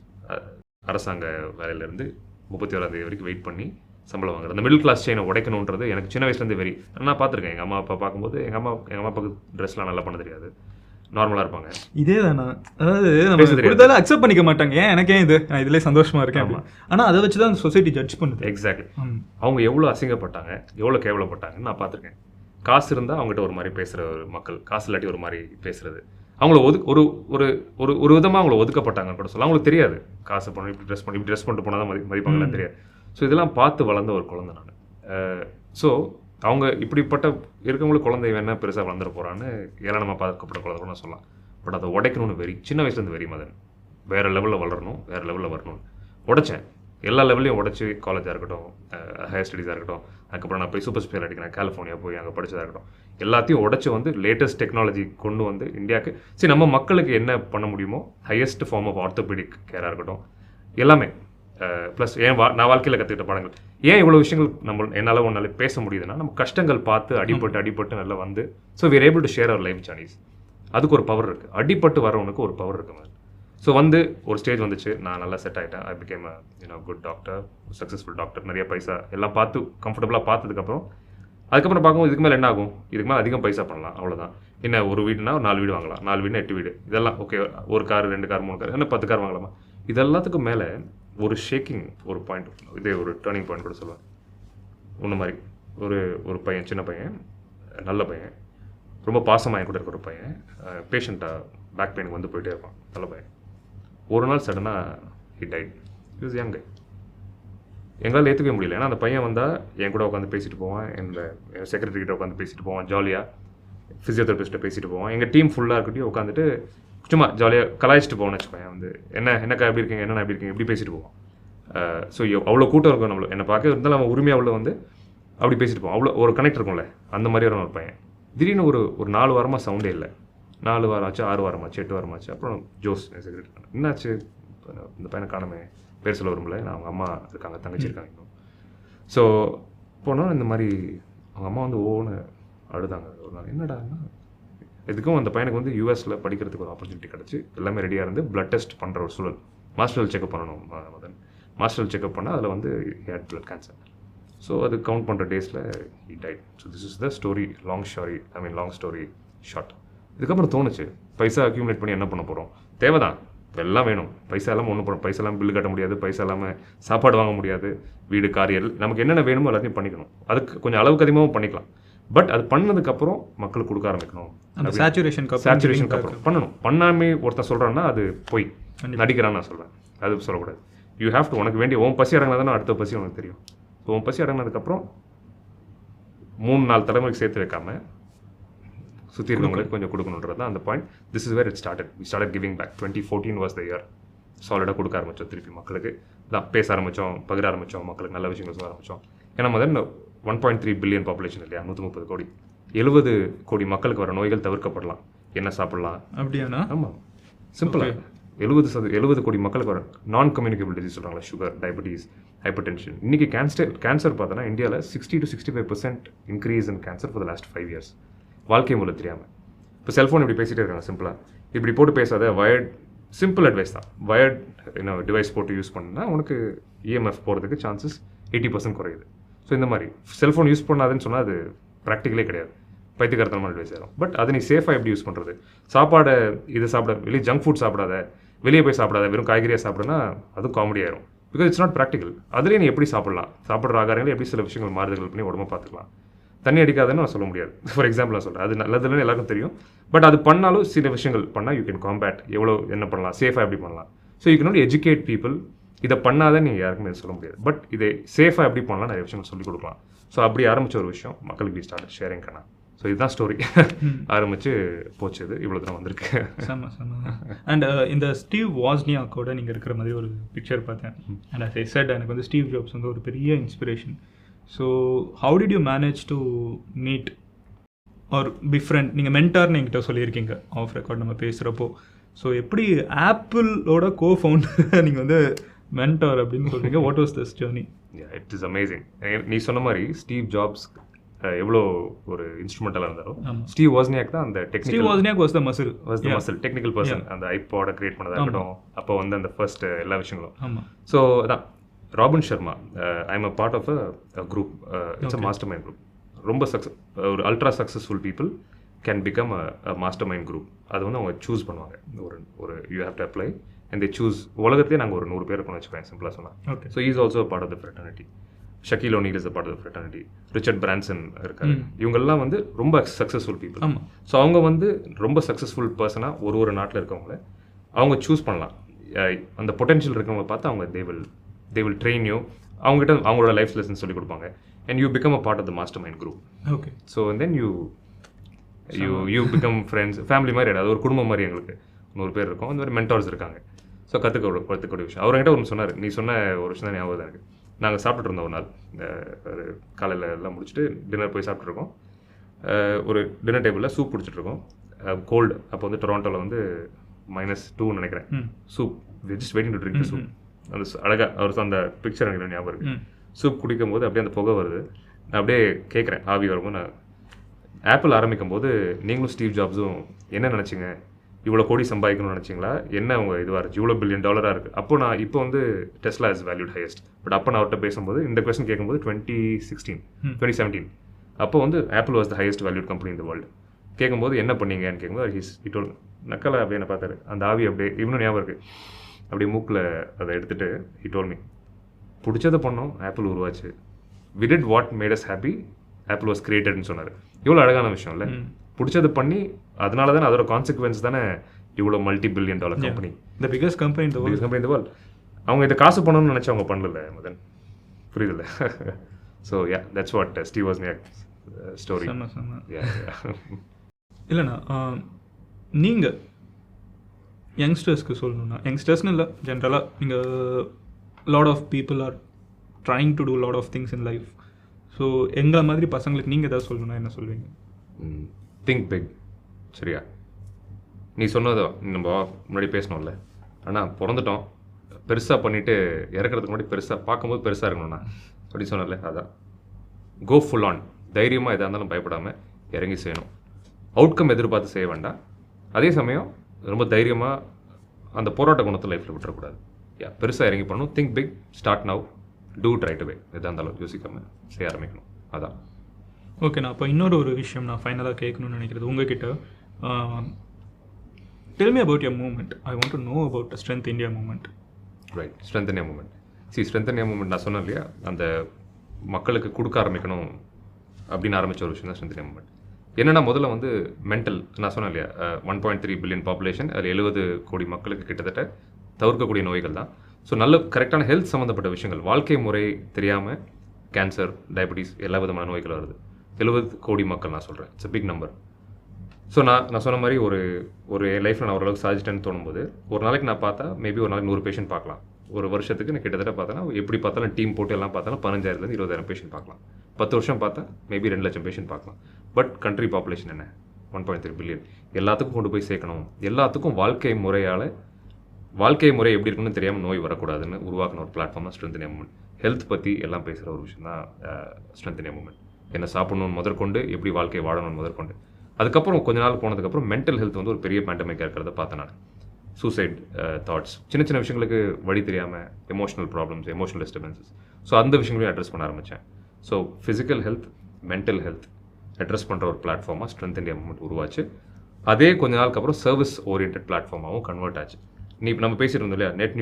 அரசாங்க வேலையிலேருந்து 31ஆம் தேதி வரைக்கும் வெயிட் பண்ணி சம்பளம் வாங்குறது. அந்த மிடில் கிளாஸ் செயினை உடைக்கணுன்றது எனக்கு சின்ன வயசுலேருந்து வெறி. நான் பார்த்துருக்கேன் எங்கள் அம்மா அப்பா பார்க்கும்போது, எங்கள் அம்மா அப்பாவுக்கு ட்ரெஸ்லாம் நல்லா பண்ண தெரியாது, நார்மலாக இருப்பாங்க. இதே தானே, அதாவது நம்ம கொடுத்தாலும் அக்செப்ட் பண்ணிக்க மாட்டாங்க. ஏன் எனக்கே இது, நான் இதிலே சந்தோஷமாக இருக்கேன். ஆனால் அதை வச்சு தான் சொசைட்டி ஜட்ஜ் பண்ணுது. எக்ஸாக்ட்லி. அவங்க எவ்வளோ அசிங்கப்பட்டாங்க, எவ்வளோ கேவலப்பட்டாங்கன்னு நான் பார்த்துருக்கேன். காசு இருந்தால் அவங்ககிட்ட ஒரு மாதிரி பேசுகிற ஒரு மக்கள், காசு இல்லாட்டி ஒரு மாதிரி பேசுறது, அவங்கள ஒரு விதமாக அவங்கள ஒதுக்கப்பட்டாங்கன்னு கூட சொல்லலாம். அவங்களுக்கு தெரியாது காசு பண்ணி இப்படி ட்ரெஸ் பண்ணிட்டு போனால் தான் மதிப்பாங்கலாம் தெரியாது. ஸோ இதெல்லாம் பார்த்து வளர்ந்த ஒரு குழந்தை நான். ஸோ அவங்க இப்படிப்பட்ட இருக்கவங்களுக்கு குழந்தை வேணா பெருசாக வளர்ந்துட போகிறான்னு ஏளனமாக பார்க்கப்பட்ட குழந்தை கூட சொல்லலாம். பட் அதை உடைக்கணும்னு வெறி, சின்ன வயசுலேருந்து வெறி மதன். வேறு லெவலில் வளரணும், வேறு லெவலில் வரணும்னு உடைச்சேன். எல்லா லெவல்லையும் உடச்சி, காலேஜாக இருக்கட்டும், ஹையர் ஸ்டடீஸாக இருக்கட்டும், அதுக்கப்புறம் நான் போய் சூப்பர் ஸ்பெஷல் அடிக்கிறேன், கலிஃபோர்னியா போய் அங்கே படித்ததாக இருக்கட்டும், எல்லாத்தையும் உடச்சி வந்து லேட்டஸ்ட் டெக்னாலஜி கொண்டு வந்து இந்தியாவுக்கு சரி நம்ம மக்களுக்கு என்ன பண்ண முடியுமோ ஹையஸ்ட் ஃபார்ம் ஆஃப் ஆர்த்தோபெடிக் கேராக இருக்கட்டும், எல்லாமே ப்ளஸ் நான் வாழ்க்கையில் கற்றுக்கிட்ட பாடங்கள். ஏன் இவ்வளோ விஷயங்கள் என்னால் பேச முடியுதுன்னா, நம்ம கஷ்டங்கள் பார்த்து அடிபட்டு நல்லா வந்து so we are able to share our life journeys. அதுக்கு ஒரு பவர் இருக்குது, அடிபட்டு வரவனுக்கு ஒரு பவர் இருக்குது. ஸோ வந்து ஒரு ஸ்டேஜ் வந்துச்சு, நான் நல்லா செட் ஆகிட்டேன். I became good doctor, successful doctor, நிறைய பைசா எல்லாம் பார்த்து கம்ஃபர்டபுளாக பார்த்ததுக்கப்புறம் அதுக்கப்புறம் பார்க்கும்போது இதுக்கு மேலே என்ன ஆகும், இதுக்கு மேலே அதிகம் பைசா பண்ணலாம், அவ்வளோதான். என்ன ஒரு வீடுனா 4 வீடு வாங்கலாம், 4 வீடுனா 8 வீடு, இதெல்லாம் ஓகே. ஒரு கார், 2 கார், 3 கார், என்ன 10 கார் வாங்கலாமா? இதெல்லாத்துக்கும் மேலே ஒரு ஷேக்கிங், ஒரு பாயிண்ட், இதே ஒரு டேர்னிங் பாயிண்ட் கூட சொல்லுவேன். ஒன்று மாதிரி ஒரு பையன், சின்ன பையன், நல்ல பையன், ரொம்ப பாசமாக கூட இருக்கிற ஒரு பையன், பேஷண்ட்டாக பேக் பெயினுக்கு வந்து போயிட்டே இருப்பான், நல்ல பையன். ஒரு நாள் சடனாக he died. It was young. எங்களால் ஏற்றுக்கவே முடியல. ஏன்னா அந்த பையன் வந்தால் என் கூட உட்காந்து பேசிட்டு போவான், என் செக்ரட்டரி கிட்ட உட்காந்து பேசிட்டு போவான், ஜாலியாக ஃபிசியோதெரபிஸ்ட்டை பேசிட்டு போவான், எங்கள் டீம் ஃபுல்லாக இருக்கட்டும் உட்காந்துட்டு சும்மா ஜாலியாக கலாய்ச்சிட்டு போவான்னு வச்சுப்பேன். வந்து என்னக்கா எப்படி இருக்கீங்க, என்னென்ன எப்படி இருக்கீங்க, இப்படி பேசிட்டு போவான். ஸோ அவ்வளோ கூட்டம் இருக்கும் நம்மள, என்னை பார்க்க இருந்தாலும் அவன் உரிமையாக உள்ள வந்து அப்படி பேசிட்டு போவான். அவ்வளோ ஒரு கனெக்ட் இருக்கும்ல, அந்த மாதிரியான ஒரு பையன். திடீர்னு ஒரு 4 வாரமாக சவுண்டே இல்லை. 4 வாரம் ஆச்சு, 6 வாரம் ஆச்சு, 8 வாரம் ஆச்சு. அப்புறம் ஜோஸ் செக்ரட்டரி, என்னாச்சு இந்த பையனை காணமே, பேர் சொல்ல வரும்ல, நான் அவங்க அம்மா இருக்காங்க, தங்கச்சி இருக்காங்க இன்னும். ஸோ போனோம், இந்த மாதிரி அவங்க அம்மா வந்து ஓன்னு அழுதாங்க ஒரு நாள். என்னடான்னா இதுக்கும் அந்த பையனுக்கு வந்து யூஎஸில் படிக்கிறதுக்கு ஒரு ஆப்பர்ச்சுனிட்டி கிடச்சி, எல்லாமே ரெடியாக இருந்து பிளட் டெஸ்ட் பண்ணுற ஒரு சூழல். மாஸ்டர் செக்அப் பண்ணணும் மதன். மாஸ்டர் செக்அப் பண்ணால் அதில் வந்து ஹேட் பிளட் கேன்சர். ஸோ அது கவுண்ட் பண்ணுற டேஸில் he died. So this is the story, long story short. இதுக்கப்புறம் தோணுச்சு, பைசா அக்யூமுலேட் பண்ணி என்ன பண்ண போகிறோம், தேவைதான், எல்லாம் வேணும், பைசா இல்லாமல் ஒன்றும் பண்ணணும், பைசா இல்லாமல் பில்லு கட்ட முடியாது, பைசா இல்லாமல் சாப்பாடு வாங்க முடியாது, வீடு காரியல் நமக்கு என்னென்ன வேணுமோ எல்லாத்தையும் பண்ணிக்கணும். அதுக்கு கொஞ்சம் அளவுக்கு அதிகமாகவும் பண்ணிக்கலாம். பட் அது பண்ணதுக்கப்புறம் மக்களுக்கு கொடுக்க ஆரம்பிக்கணும். சேச்சுரேஷனுக்கு அப்புறம் பண்ணணும். பண்ணாமே ஒருத்தன் சொல்கிறான்னா அது போய் நடிக்கிறான்னு நான் சொல்கிறேன், அது சொல்லக்கூடாது. யூ ஹேவ் டு, உனக்கு வேண்டிய உன் பசி அடங்கினா தானே அடுத்த பசி உனக்கு தெரியும். ஸோ உன் பசி அடங்கினதுக்கப்புறம் 3-4 தலைமுறைக்கு சேர்த்து வைக்காமல் சுற்றி இருக்கவங்களுக்கு கொஞ்சம் கொடுக்கணுன்றது தான் அந்த point. This is where it started. We started giving back. 2014 was the year. சாலிடாக கொடுக்க ஆரம்பித்தோம் திருப்பி மக்களுக்கு. தான் பேச ஆரம்பித்தோம், பகிர ஆரம்பித்தோம், மக்களுக்கு நல்ல விஷயங்கள் சொல்ல ஆரம்பித்தோம். ஏன்னா முதல்ல 1.3 பில்லியன் பாப்புலேஷன் இல்லையா, 130 கோடி, 70 கோடி மக்களுக்கு வர நோய்கள் தவிர்க்கப்படலாம். என்ன சாப்பிடலாம் அப்படியாண்ணா? ஆமாம், சிம்பிளாக 70 கோடி மக்களுக்கு வர நான் கம்யூனிகபிள் டிசீஸ் சொல்கிறாங்களா, சுகர், டயபெட்டிஸ், ஹைப்பர் டென்ஷன். இன்றைக்கி கேன்சர் பார்த்தோன்னா இந்தியாவில் 60 to 65% increase in cancer for the last 5 years. வாழ்க்கை முறை தெரியாமல். இப்போ செல்ஃபோன் இப்படி பேசிகிட்டே இருக்காங்க சிம்பிளாக, இப்படி போட்டு பேசாத, வயர்ட் சிம்பிள் அட்வைஸ் தான், வயர்ட் என்ன டிவைஸ் போட்டு யூஸ் பண்ணால் உனக்கு இஎம்எஃப் போகிறதுக்கு சான்சஸ் 80% குறையுது. ஸோ இந்த மாதிரி செல்ஃபோன் யூஸ் பண்ணாதுன்னு சொன்னால் அது ப்ராக்டிக்கலே கிடையாது, பைத்தியக்காரத்தனமான அட்வைஸ் ஆகும். பட் அதை நீ சேஃபாக எப்படி யூஸ் பண்ணுறது, சாப்பாடை இது சாப்பிட, வெளியே ஜங்க் ஃபுட் சாப்பிடாத, வெளியே போய் சாப்பிடாத, வெறும் காய்கறியாக சாப்பிடுனா அதுவும் காமெடி ஆயிரும். Because it's not practical. அதுலேயே நீ எப்படி சாப்பிடலாம், சாப்பிட்ற ஆகாரங்களை எப்படி சில விஷயங்கள் மாறுதல் பண்ணி உடம்பு பார்த்துக்கலாம். தண்ணி அடிக்காதுன்னு நான் சொல்ல முடியாது, ஃபார் எக்ஸாம்பிள் நான் சொல்கிறேன், அது நல்லதுன்னு எல்லாருக்கும் தெரியும். பட் அது பண்ணாலும் சில விஷயங்கள் பண்ணால் யூ கேன் காம்பேட், எவ்வளோ என்ன பண்ணலாம், சேஃபாக எப்படி பண்ணலாம். So you can not educate people. இதை பண்ணாதான் நீங்கள் யாருக்குமே சொல்ல முடியாது. பட் இதை சேஃபாக எப்படி பண்ணலாம் நிறைய விஷயங்கள் சொல்லிக் கொடுக்கலாம். ஸோ அப்படி ஆரம்பித்த ஒரு விஷயம் மக்களுக்கு ஸ்டார்ட் ஷேரிங் கண்ணா. ஸோ இதுதான் ஸ்டோரி. ஆரம்பித்து போச்சு, இது இவ்வளோ தான் வந்திருக்கு. செம்ம செம்ம. அண்ட் இந்த ஸ்டீவ் வாஸ்னியாக்கோட நீங்கள் இருக்கிற மாதிரி ஒரு பிக்சர் பார்த்தேன். அண்ட் as I said, எனக்கு வந்து ஸ்டீவ் ஜாப்ஸ் வந்து ஒரு பெரிய inspiration. So how did you manage to meet or befriend? நீங்கள் மென்டார்னு என்கிட்ட சொல்லியிருக்கீங்க ஆஃப் ரெக்கார்ட் நம்ம பேசுகிறப்போ. ஸோ எப்படி ஆப்பிளோட கோ-ஃபவுண்டர் நீங்கள் வந்து மென்டார் அப்படின்னு சொல்கிறீங்க? What was this journey? It is amazing. நீ சொன்ன மாதிரி ஸ்டீவ் ஜாப்ஸ் எவ்வளோ ஒரு இன்ஸ்ட்ருமெண்டலாக இருந்தாலும், ஸ்டீவ் வாஸ்னியாக் தான் அந்த Steve Wozniak was the muscle, technical person. அந்த ஐபாட கிரியேட் பண்ணதாக இருக்கட்டும், அப்போ வந்து அந்த ஃபர்ஸ்ட் எல்லா விஷயங்களும். ஆமாம். ஸோ அதான் Robin Sharma, I am a part of a group, it's a master mind group. ரொம்ப ஒரு ultra successful people can become a master mind group. அது வந்து அவங்க சூஸ் பண்ணுவாங்க. ஒரு you have to apply and they choose. உலகத்திலே நாங்கள் ஒரு 100 பேர் இருக்கணும்னு வச்சுக்கோங்க, சிம்பிளாக சொன்னால். Okay. So is also part of the fraternity. Shaquille O'Neal is a part of the fraternity. Richard Branson இருக்காரு. இவங்கெல்லாம் வந்து ரொம்ப சக்ஸஸ்ஃபுல் பீப்புள். ஆமாம். ஸோ அவங்க வந்து ரொம்ப சக்ஸஸ்ஃபுல் பர்சனாக ஒரு நாட்டில் இருக்கவங்கள அவங்க சூஸ் பண்ணலாம். அந்த பொட்டென்ஷியல் இருக்கவங்க பார்த்து அவங்க தே வில் ட்ரெயின் யூ. அவங்ககிட்ட அவங்களோட லைஃப் லெசன்ஸ் சொல்லி கொடுப்பாங்க. And you become a part of the master mind group. Okay. So then you become friends, family மாதிரி. அது ஒரு குடும்பம் மாதிரி. எங்களுக்கு 100 பேர் இருக்கோம். அந்த மாதிரி மென்டார்ஸ் இருக்காங்க. ஸோ கற்றுக்கக்கூடிய விஷயம். அவர்கிட்ட ஒன்று சொன்னார், நீ சொன்ன ஒரு விஷயம் தான் ஞாபகம் எனக்கு. நாங்கள் சாப்பிட்டுட்டு இருந்தோம் ஒரு நாள், ஒரு காலையில் எல்லாம் முடிச்சுட்டு டின்னர் போய் சாப்பிட்ருக்கோம். ஒரு டின்னர் டேபிளில் சூப் குடிச்சிட்ருக்கோம், கோல்டு. அப்போ வந்து டொராண்டோவில் வந்து -2 நினைக்கிறேன். Soup, just waiting to drink soup. அந்த அழகாக அவர் அந்த பிக்சர் எனக்கு ஞாபகம் இருக்குது. சூப் குடிக்கும் போது அப்படியே அந்த புகை வருது. நான் அப்படியே கேட்குறேன், ஆவி வரும்போது நான் ஆப்பிள் ஆரம்பிக்கும் போது நீங்களும் ஸ்டீவ் ஜாப்ஸும் என்ன நினச்சிங்க? இவ்வளோ கோடி சம்பாதிக்கணும்னு நினச்சிங்களா? என்ன அவங்க இதுவாக இருந்துச்சு? இவ்வளோ $1 billion இருக்குது. இப்போ வந்து Tesla is valued highest. But அப்போ நான் அவர்கிட்ட பேசும்போது இந்த கொஸ்டின் கேட்கும்போது 2017 அப்போ வந்து apple was the highest valued company இந்த வேர்ல்டு. கேட்கும்போது என்ன பண்ணீங்கன்னு கேட்கும்போது இட்டோல் நக்கலை அப்படியே என்ன பார்த்தாரு. அந்த ஆவி அப்படியே இன்னும் ஞாபகம் இருக்குது. அப்படியே மூக்கில் அதை எடுத்துகிட்டு இட்டோல் மீ, பிடிச்சதை பண்ணோம், ஆப்பிள் உருவாச்சு. We did what made us happy, Apple was கிரியேட்டட்னு சொன்னார். இவ்வளோ அழகான விஷயம் இல்லை? பிடிச்சது பண்ணி, அதனால தானே அதோட கான்சிக்வன்ஸ் தானே இவ்வளோ $multi-billion company, the biggest company in the world. அவங்க இதை காசு பண்ணணும்னு நினச்சி அவங்க பண்ணல மதன், புரியுதுல்ல? So that's what Steve Wozniak story. இல்லைண்ணா, நீங்கள் யங்ஸ்டர்ஸ்க்கு சொல்லணும்னா, யங்ஸ்டர்ஸ்னு இல்லை, ஜென்ரலாக நீங்கள் lot of people are trying to do lot of things in life. So எங்களை மாதிரி பசங்களுக்கு நீங்கள் ஏதாவது சொல்லணும்னா என்ன சொல்வீங்க? Think big. சரியா? நீ சொன்னதோ நம்ம முன்னாடி பேசணும்ல, ஆனால் பிறந்துட்டோம், பெருசாக பண்ணிவிட்டு இறக்கிறதுக்கு முன்னாடி பெருசாக பார்க்கும்போது பெருசாக இருக்கணும்ண்ணா அப்படி சொன்னல. அதான் கோ ஃபுல் ஆன். தைரியமாக எதாக இருந்தாலும் பயப்படாமல் இறங்கி செய்யணும். அவுட்கம் எதிர்பார்த்து செய்ய வேண்டாம். அதே சமயம் ரொம்ப தைரியமாக அந்த போராட்ட குணத்தை லைஃப்பில் விட்டுறக்கூடாது. பெருசாக இறங்கி பண்ணணும். Think big, start now, do try to way. எதாக இருந்தாலும் யோசிக்காமல் செய்ய ஆரம்பிக்கணும். அதான். ஓகேண்ணா, அப்போ இன்னொரு விஷயம் நான் ஃபைனலாக கேட்கணும்னு நினைக்கிறது உங்ககிட்ட. Tell me about your movement. I want to know about strength India movement. Right, strength India movement. Strength India movement நான் சொன்னேன் இல்லையா, அந்த மக்களுக்கு கொடுக்க ஆரம்பிக்கணும் அப்படின்னு ஆரம்பித்த ஒரு விஷயம் தான் ஸ்ட்ரென்த் இந்தியா மூவ்மெண்ட். என்னென்னா, முதல்ல வந்து மென்டல், நான் சொன்னேன் இல்லையா, 1.3 பில்லியன் பாப்புலேஷன், அதில் 70 கோடி மக்களுக்கு கிட்டத்தட்ட தவிர்க்கக்கூடிய நோய்கள் தான். ஸோ நல்ல கரெக்டான ஹெல்த் சம்மந்தப்பட்ட விஷயங்கள், வாழ்க்கை முறை தெரியாமல் கேன்சர், டயபிட்டிஸ், எல்லா விதமான நோய்கள் வருது. 70 கோடி மக்கள் நான் சொல்கிறேன். It's a big number. So நான் சொன்ன மாதிரி ஒரு லைஃப்பில் நான் ஓரளவுக்கு சாதிச்சிட்டேன்னு தோணும்போது, ஒரு நாளைக்கு நான் பார்த்தா மேபி ஒரு நாளைக்கு 100 பேஷண்ட் பார்க்கலாம். ஒரு வருஷத்துக்கு நான் கிட்டத்தட்ட பார்த்தேன்னா, எப்படி பார்த்தாலும் டீம் போட்டு எல்லாம் பார்த்தாலும் 15,000 20,000 பேஷண்ட் பார்க்கலாம். 10 வருஷம் பார்த்தா மேபி 2 லட்சம் பேஷண்ட் பார்க்கலாம். பட் கண்ட்ரி பாப்புலேஷன் என்ன, 1.3 பில்லியன். எல்லாத்துக்கும் கொண்டு போய் சேர்க்கணும். எல்லாத்துக்கும் வாழ்க்கை முறை எப்படி இருக்குன்னு தெரியாமல் நோய் வரக்கூடாதுன்னு உருவாக்கின ஒரு பிளாட்ஃபார்ம் தான் ஸ்ட்ரென்த் இந்தியா மூவ்மெண்ட். ஹெல்த் பற்றி எல்லாம் பேசுகிற ஒரு விஷயம் தான் ஸ்ட்ரென்த் இந்தியா மூவ்மெண்ட். என்ன சாப்பிடணும்னு முதற்கொண்டு, எப்படி வாழ்க்கை வாழணும்னு முதற்கொண்டு. அதுக்கப்புறம் கொஞ்ச நாள் போனதுக்கப்புறம் மென்டல் ஹெல்த் வந்து ஒரு பெரிய பேண்டமிக்காக இருக்கிறத பார்த்தேன் நான். சூசைட் தாட்ஸ், சின்ன சின்ன விஷயங்களுக்கு வழி தெரியாமல் emotional problems, emotional disturbances. So அந்த விஷயங்களையும் அட்ரஸ் பண்ண ஆரம்பித்தேன். So physical health, mental health address பண்ணுற ஒரு பிளாட்ஃபார்மாக ஸ்ட்ரென்த் இந்தியா மூவ்மெண்ட் உருவாச்சு. அதே கொஞ்ச நாளுக்கு அப்புறம் சர்வீஸ் ஓரியன்ட் பிளாட்ஃபார்மாகவும் கன்வெர்ட் ஆச்சு. நீ இப்போ நம்ம பேசிட்டு இருந்தோம் இல்லையா, நெட்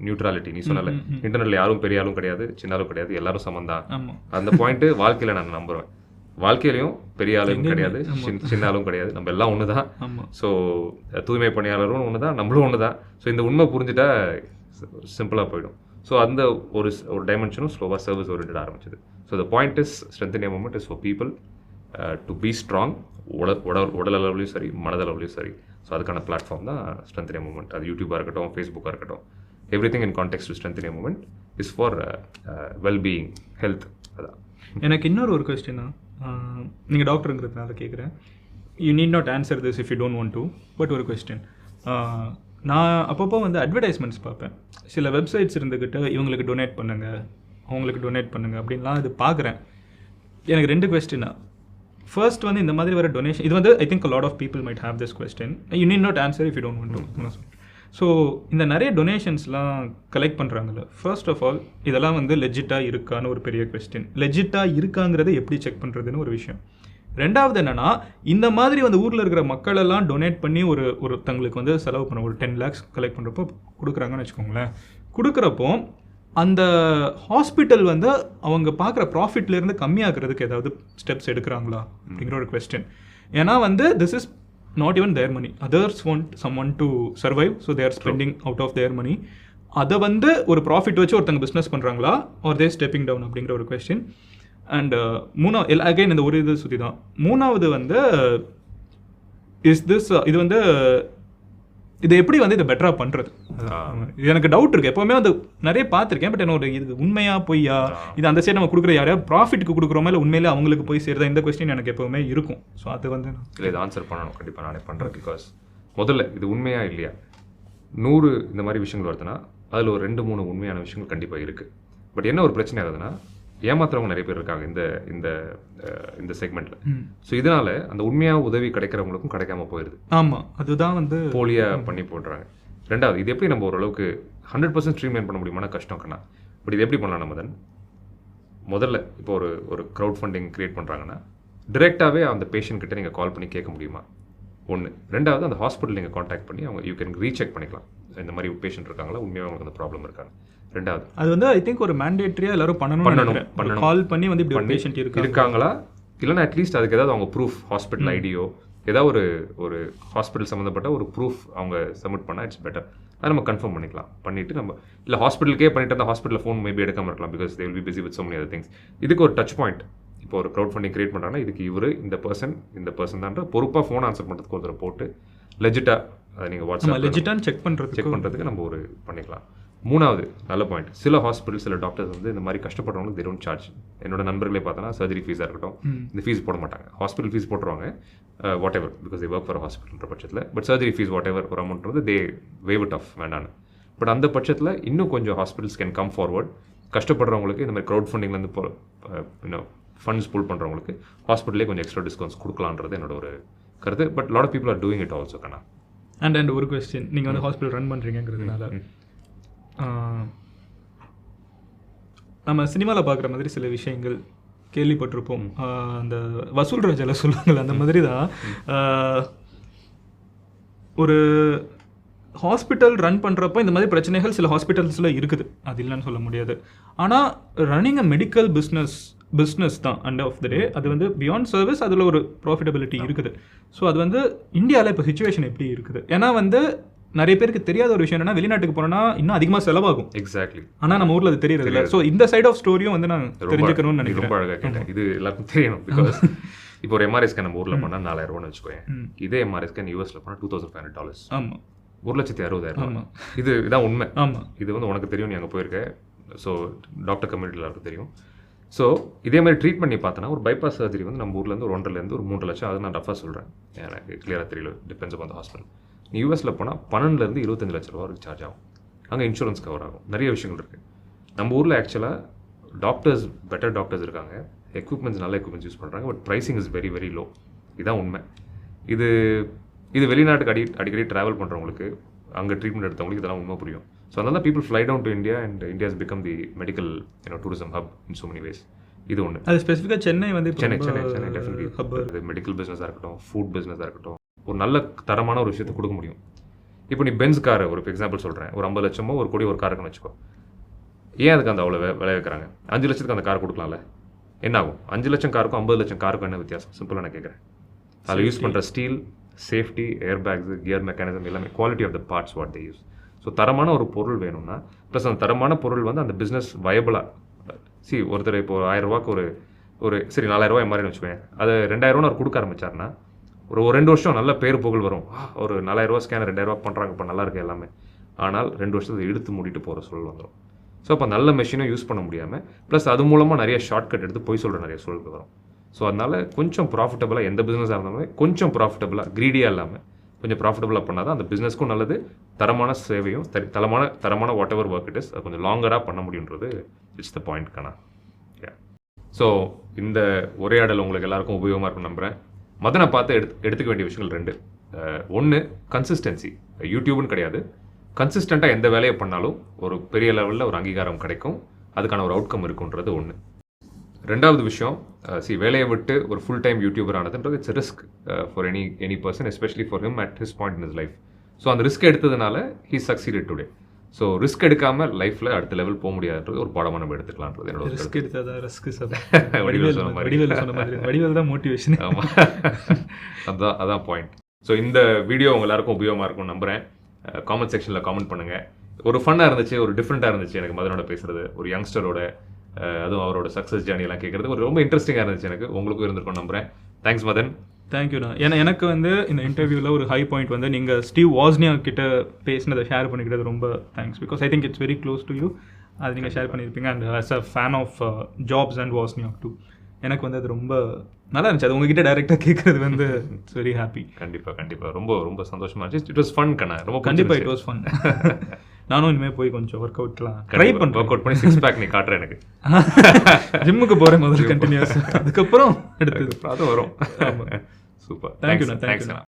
நியூட்ராலிட்டி. நீ சொன்னால இன்டர்நெட்டில் யாரும் பெரிய ஆளும் கிடையாது, சின்ன ஆளும் கிடையாது, எல்லாரும் சமந்தான். அந்த பாயிண்ட்டு வாழ்க்கையில் நான் நம்புவேன். வாழ்க்கையிலையும் பெரிய ஆளும் கிடையாது, சின்ன ஆளும் கிடையாது, நம்ம எல்லாம் ஒன்று தான். ஸோ தூய்மை பணியாளரும் ஒன்று தான், நம்மளும் ஒன்று தான். ஸோ இந்த உண்மை புரிஞ்சுட்டா சிம்பிளாக போயிடும். ஸோ அந்த ஒரு டைமென்ஷனும் ஸ்லோவாக சர்வீஸ் ஓரியன்ட் ஆரம்பிச்சது. So the point is strength India movement is for people to be strong, உடல் அளவுலையும் சரி, மனதளவுலையும் சரி. ஸோ அதுக்கான பிளாட்ஃபார்ம் தான் ஸ்ட்ரென்த் இந்தியா மூவ்மெண்ட். அது யூடியூபாக இருக்கட்டும், ஃபேஸ்புக்காக இருக்கட்டும், everything in context to strength India movement is for wellbeing, health. அதான் எனக்கு இன்னொரு கொஸ்டின்னா, நீங்கள் டாக்டருங்கிறதுனால கேட்குறேன். You need not answer this if you don't want to, but ஒரு கொஸ்டின். நான் அப்பப்போ வந்து அட்வர்டைஸ்மெண்ட்ஸ் பார்ப்பேன். சில வெப்சைட்ஸ் இருந்துக்கிட்டு இவங்களுக்கு டொனேட் பண்ணுங்கள், அவங்களுக்கு டொனேட் பண்ணுங்கள் அப்படின்லாம் இது பார்க்குறேன். எனக்கு 2 கொஸ்டின்னா, ஃபர்ஸ்ட் வந்து இந்த மாதிரி வர டொனேஷன், இது வந்து I think a lot of people might have this question. You need not answer if you don't want to. So இந்த நிறைய டொனேஷன்ஸ்லாம் கலெக்ட் பண்ணுறாங்கல்ல, ஃபர்ஸ்ட் ஆஃப் ஆல் இதெல்லாம் வந்து லெஜிட்டாக இருக்கான்னு ஒரு பெரிய கொஸ்டின். லெஜிட்டாக இருக்காங்கிறத எப்படி செக் பண்ணுறதுன்னு ஒரு விஷயம். ரெண்டாவது என்னென்னா, இந்த மாதிரி வந்து ஊரில் இருக்கிற மக்களெல்லாம் டொனேட் பண்ணி ஒருத்தங்களுக்கு வந்து செலவு பண்ண ஒரு 10 lakhs கலெக்ட் பண்ணுறப்போ கொடுக்குறாங்கன்னு வச்சுக்கோங்களேன். கொடுக்குறப்போ அந்த ஹாஸ்பிட்டல் வந்து அவங்க பார்க்குற ப்ராஃபிட்லேருந்து கம்மியாகிறதுக்கு ஏதாவது ஸ்டெப்ஸ் எடுக்கிறாங்களா அப்படிங்கிற ஒரு கொஸ்டின். ஏன்னா வந்து this is not even their money. Others want someone to survive, so they are spending out of their money. அதை வந்து ஒரு ப்ராஃபிட் வச்சு ஒருத்தங்க பிஸ்னஸ் பண்ணுறாங்களா, ஆர் தே ஸ்டெப்பிங் டவுன் அப்படிங்கிற ஒரு கொஸ்டின். அண்ட் அகைன் இந்த ஒரு இது சுற்றி தான். மூணாவது வந்து இது வந்து இதை எப்படி வந்து இதை பெட்டராக பண்ணுறது, எனக்கு டவுட் இருக்குது. எப்போவுமே வந்து நிறைய பார்த்துருக்கேன், பட் என்ன இது உண்மையா பொய்யா, இது அந்த சைடு நம்ம கொடுக்குற யாரையா ப்ராஃபிட்டுக்கு கொடுக்குறோமா இல்லை உண்மையிலே அவங்களுக்கு போய் சேருதா, இந்த கொஸ்டின் எனக்கு எப்போவுமே இருக்கும். ஸோ அது வந்து இல்லை, இது ஆன்சர் பண்ணணும் கண்டிப்பாக நானே பண்ணுறேன். பிகாஸ் முதல்ல இது உண்மையா இல்லையா, 100 இந்த மாதிரி விஷயங்கள் வருதுன்னா அதில் ஒரு 2-3 உண்மையான விஷயங்கள் கண்டிப்பாக இருக்குது. பட் என்ன ஒரு பிரச்சனை ஆகுதுன்னா, ஏமாத்துறவங்க நிறைய பேர் இருக்காங்க இந்த இந்த இந்த செக்மெண்ட்ல. ஸோ இதனால அந்த உண்மையாக உதவி கிடைக்கிறவங்களுக்கும் கிடைக்காம போயிடுது. ஆமாம், அதுதான் வந்து போலியா பண்ணி போடுறாங்க. ரெண்டாவது, இது எப்படி நம்ம ஓரளவுக்கு 100% ஸ்ட்ரீம்லைன் பண்ண முடியுமான கஷ்டம் கண்ணா. பட் இது எப்படி பண்ணலாம் நம்ம முதல்ல இப்போ ஒரு க்ரௌட் ஃபண்டிங் கிரியேட் பண்ணுறாங்கன்னா டிரெக்டாகவே அந்த பேஷண்ட் கிட்ட நீங்கள் கால் பண்ணி கேட்க முடியுமா, ஒன்று. ரெண்டாவது, அந்த ஹாஸ்பிட்டல் நீங்கள் காண்டாக்ட் பண்ணி அவங்க யூ கேன் ரீசெக் பண்ணிக்கலாம், இந்த மாதிரி பேஷண்ட் இருக்காங்களா, உண்மையாக அவங்களுக்கு அந்த ப்ராப்ளம் இருக்காங்க. ரெண்டாவது, அது வந்து ஐ திங்க் ஒரு மேண்டேட்டரியாக எல்லாரும் பண்ணணும். கால் பண்ணி வந்து இப்படி பேஷண்ட் இருக்காங்களா, இல்லைன்னா அட்லீஸ்ட் அதுக்கு ஏதாவது அவங்க ப்ரூஃப், ஹாஸ்பிட்டல் ஐடியோ ஏதாவது ஒரு ஹாஸ்பிட்டல் சம்மந்தப்பட்ட ஒரு ப்ரூஃப் அவங்க சப்மிட் பண்ணால் இட்ஸ் பெட்டர். அதை நம்ம கன்ஃபார்ம் பண்ணிக்கலாம். பண்ணிவிட்டு நம்ம இல்லை ஹாஸ்பிட்டலுக்கே பண்ணிட்டு அந்த ஹாஸ்பிட்டலில் ஃபோன் மேபி எடுக்காமல் இருக்கலாம், because they will B busy with so many other things. இதுக்கு ஒரு டச் பாயிண்ட், இப்போ ஒரு க்ரௌட் ஃபண்டிங் கிரியேட் பண்ணுறாங்கன்னா இதுக்கு இந்த பர்சன் தான்ற பொறுப்பாக ஃபோன் ஆன்சர் பண்ணுறதுக்கு ஒருத்தர் போட்டு லெஜிட்டாக அதை நீங்கள் வாட்ஸ்அப் லெஜிட்டான்னு செக் பண்ணுறதுக்கு நம்ம ஒரு பண்ணிக்கலாம். மூணாவது நல்ல பாயிண்ட், சில ஹாஸ்பிட்டல் சில டாக்டர்ஸ் வந்து இந்த மாதிரி கஷ்டப்படுறவங்களுக்கு they don't charge. என்னோட நண்பர்களே பார்த்தோன்னா சர்ஜரி ஃபீஸாக இருக்கட்டும், இந்த ஃபீஸ் போட மாட்டாங்க. ஹாஸ்பிட்டல் ஃபீஸ் போட்டுருவாங்க whatever, because they work for ஹாஸ்பிட்டல்ன்ற பட்சத்தில். But surgery fees whatever ஒரு அமௌண்ட் வந்து தே வேவ் இட் ஆஃப் வேண்டான்னு. பட் அந்த பட்சத்தில் இன்னும் கொஞ்சம் ஹாஸ்பிட்டல்ஸ் கேன் கம் ஃபார்வர்ட். கஷ்டப்படுறவங்களுக்கு இந்த மாதிரி க்ரௌட் ஃபண்டிங்லேருந்து ஃபண்ட்ஸ் புல் பண்ணுறவங்களுக்கு ஹாஸ்பிட்டலே கொஞ்சம் எக்ஸ்ட்ரா டிஸ்கவுண்ட்ஸ் கொடுக்கலான்றது என்னோட ஒரு கருத்து. But lot of people are doing it also கண்ணா. அண்ட் ஒரு கொஸ்டின், நீங்கள் வந்து ஹாஸ்பிட்டல் ரன் பண்ணுறீங்கிறதுனால நம்ம சினிமாவில் பார்க்குற மாதிரி சில விஷயங்கள் கேள்விப்பட்டிருப்போம். அந்த வசூல் ராஜால சொல்லுவாங்கள்ல, அந்த மாதிரி தான் ஒரு ஹாஸ்பிட்டல் ரன் பண்ணுறப்போ இந்த மாதிரி பிரச்சனைகள் சில ஹாஸ்பிட்டல்ஸில் இருக்குது, அது இல்லைன்னு சொல்ல முடியாது. ஆனால் ரன்னிங் அ மெடிக்கல் பிஸ்னஸ் தான் அண்ட் ஆஃப் த டே. அது வந்து பியாண்ட் சர்வீஸ், அதில் ஒரு ப்ராஃபிட்டபிலிட்டி இருக்குது. ஸோ அது வந்து இந்தியாவில் இப்போ சுச்சுவேஷன் எப்படி இருக்குது? ஏன்னா வந்து நிறைய பேருக்கு தெரியாத ஒரு விஷயம் என்னன்னா, வெளிநாட்டுக்கு போனோம்னா இன்னும் அதிகமாக செலவாகும். எக்ஸாக்ட்லி. ஆனால் நம்ம ஊரில் அது தெரியறது. ஸோ இந்த சைட் ஆஃப் ஸ்டோரியும் வந்து நான் தெரிஞ்சுக்கணும்னு நினைக்கிறேன். ரொம்ப அழகாக கேட்டேன். இது எல்லாருக்கும் தெரியணும். பிகாஸ் இப்போ ஒரு எம்ஆர்ஐ ஸ்கேன் நம்ம ஊரில் பண்ணால் 4000 ரூபான்னு வச்சுக்கோங்க. இதே எம்ஆர்ஐ ஸ்கேன் யூஎஸ்ல பண்ணால் $2,500. ஆமாம், 1,60,000. இதுதான் உண்மை. ஆமாம், இது வந்து உனக்கு தெரியும், நீ அங்கே போயிருக்கேன். ஸோ டாக்டர் கம்யூனிட்டி எல்லாருக்கும் தெரியும். ஸோ இதே மாதிரி ட்ரீட் பண்ணி பார்த்தோன்னா ஒரு பைபாஸ் சர்ஜரி வந்து நம்ம ஊர்லேருந்து ஒரு 1.5 to 3 லட்சம். அது நான் ரஃபாக சொல்கிறேன், எனக்கு கிளியராக தெரியல, டிபெண்ட்ஸ் ஆன் த ஹாஸ்பிட்டல். நீ யூஎஸில் போனால் 12 to 25 லட்ச ரூபா வரைக்கும் சார்ஜ் ஆகும். அங்கே இன்சூரன்ஸ் கவர் ஆகும், நிறைய விஷயங்கள் இருக்குது. நம்ம ஊரில் ஆக்சுவலாக டாக்டர்ஸ், பெட்டர் டாக்டர்ஸ் இருக்காங்க, எக்யூப்மெண்ட்ஸ் நல்ல எக்யூப்மெண்ட்ஸ் யூஸ் பண்ணுறாங்க. But pricing is very very low. இதுதான் உண்மை. இது இது வெளிநாட்டுக்கு அடிக்கடி ட்ராவல் பண்ணுறவங்களுக்கு, அங்கே ட்ரீட்மெண்ட் எடுத்தவங்களுக்கு இதெல்லாம் உண்மை புரியும். ஸோ அதனால தான் people fly down to India and India has become the medical tourism hub in so many ways. இது ஒன்று. அது ஸ்பெசிஃபிக்காக சென்னை வந்து சென்னை டெஃபினெட்லி பிஸ்னஸ் பிஸ்னஸாக இருக்கட்டும், ஃபுட் பிஸ்னஸாக இருக்கட்டும், ஒரு நல்ல தரமான ஒரு விஷயத்தை கொடுக்க முடியும். இப்போ நீ பென்ஸ் காரை ஒரு எக்ஸாம்பிள் சொல்கிறேன், ஒரு 50 லட்சமோ ஒரு கோடி ஒரு காருக்குன்னு வச்சுக்கோ. ஏன் அதுக்கு அந்த அவ்வளோ விலை வைக்கிறாங்க? 5 லட்சத்துக்கு அந்த கார் கொடுக்கலாம்ல. என்ன ஆகும்? 5 லட்சம் காருக்கும் 50 லட்சம் காருக்கும் என்ன வித்தியாசம்? சிம்பிளாக நான் கேட்குறேன். அதில் யூஸ் பண்ணுற steel, safety, air bags, gear mechanism எல்லாமே quality of the parts what they use. So தரமான ஒரு பொருள் வேணும்னா, ப்ளஸ் அந்த தரமான பொருள் வந்து அந்த பிஸ்னஸ் வயபிளாக ஒருத்தர் இப்போ 1000 ரூபாய்க்கு ஒரு சரி 4000 ரூபாய் மாதிரின்னு வச்சுக்கோங்க, அதை 2000 அவர் கொடுக்க ஆரம்பிச்சாருன்னா ஒரு 2 வருஷம் நல்ல பேர் புகழ் வரும். ஒரு 4000 ரூபா ஸ்கேனர் 2000 ரூபா பண்ணுறாங்க, இப்போ நல்லா இருக்குது எல்லாமே. ஆனால் 2 வருஷத்தை இழுத்து மூடிட்டு போகிற சூழல் வந்துடும். ஸோ அப்போ நல்ல மெஷினும் யூஸ் பண்ண முடியாமல், ப்ளஸ் அது மூலமாக நிறைய ஷார்ட்கட் எடுத்து போய் சொல்கிற நிறைய சூழலுக்கு வரும். ஸோ அதனால் கொஞ்சம் ப்ராஃபிட்டபுளாக எந்த பிஸ்னஸாக இருந்தாலுமே கொஞ்சம் ப்ராஃபிட்டபுளாக, க்ரீடியாக இல்லாமல் கொஞ்சம் ப்ராஃபிட்டபுளாக பண்ணால் தான் அந்த பிஸ்னஸ்க்கும் நல்லது, தரமான சேவையும் தரமான whatever work it is அது கொஞ்சம் லாங்கராக பண்ண முடியுன்றது இட்ஸ் த பாயிண்ட் கண்ணா. ஸோ இந்த உரையாடல் உங்களுக்கு எல்லாருக்கும் உபயோகமாக இருக்கும் நம்புகிறேன். மதனை பார்த்து எடுத்துக்க வேண்டிய விஷயங்கள் 2. ஒன்று கன்சிஸ்டன்சி. யூடியூப்னு கிடையாது, கன்சிஸ்டண்ட்டாக எந்த வேலையை பண்ணாலும் ஒரு பெரிய லெவலில் ஒரு அங்கீகாரம் கிடைக்கும், அதுக்கான ஒரு அவுட்கம் இருக்குன்றது ஒன்று. 2வது விஷயம், வேலையை விட்டு ஒரு ஃபுல் டைம் யூடியூபர் ஆனதுன்றது it's risk for any person, especially for him at his point in is life. So அந்த ரிஸ்க் எடுத்ததுனால he succeeded today. So risk எடுக்காமல் லைஃப்பில் அடுத்த லெவல் போக முடியாதுன்றது ஒரு பாடமாக நம்ம எடுத்துக்கலான்றது என்னோட ரிஸ்க் எடுத்தாதான் ரிஸ்க் சார். வடிவேல் சொன்ன மாதிரி. வடிவேல் தான் மோட்டிவேஷன். ஆமாம், அதான் பாயிண்ட். ஸோ இந்த வீடியோ உங்க எல்லாருக்கும் உபயோகமாக இருக்கும்னு நம்புகிறேன். காமெண்ட் செக்ஷனில் காமெண்ட் பண்ணுங்கள். ஒரு ஃபன்னாக இருந்துச்சு, ஒரு டிஃப்ரெண்ட்டாக இருந்துச்சு எனக்கு மதனோட பேசுகிறது, ஒரு யங்ஸ்டரோட அதுவும் அவரோட சக்ஸஸ் ஜேர்னியெல்லாம் கேட்குறது ஒரு ரொம்ப இன்ட்ரெஸ்டிங்காக இருந்துச்சு எனக்கு. உங்களுக்கும் இருந்திருக்கும் நம்புகிறேன். தேங்க்ஸ் மதன். தேங்க்யூண்ணா. ஏன்னா எனக்கு வந்து இந்த இன்டர்வியூவில் ஒரு ஹை பாயிண்ட் வந்து நீங்கள் ஸ்டீவ் வாஸ்னியா கிட்ட பேசினதை ஷேர் பண்ணிக்கிட்டது ரொம்ப thanks. Because I think it's very close to you. அது நீங்கள் ஷேர் பண்ணியிருப்பீங்க. And as a fan of Jobs and Wozniak too, எனக்கு வந்து அது ரொம்ப நல்லா இருந்துச்சு. அது உங்ககிட்ட டைரெக்டாக கேட்குறது வந்து இட்ஸ் வெரி ஹாப்பி. கண்டிப்பாக ரொம்ப ரொம்ப சந்தோஷமாக இருந்துச்சு. இட் வாஸ் ஃபன் கண்ணா, ரொம்ப கண்டிப்பாக இட் வாஸ் ஃபன். நானும் இனிமேல் போய் கொஞ்சம் ஒர்க் அவுட்லாம் ட்ரை பண்ணுறேன். ஒர்க் அவுட் பண்ணி 6 பேக் நீ காட்டுறேன் எனக்கு. ஜிம்முக்கு போகிறேன் முதல்ல கண்டினியூஸ், அதுக்கப்புறம் எடுத்தது அது வரும். சூப்பர். தேங்க்யூண்ணா.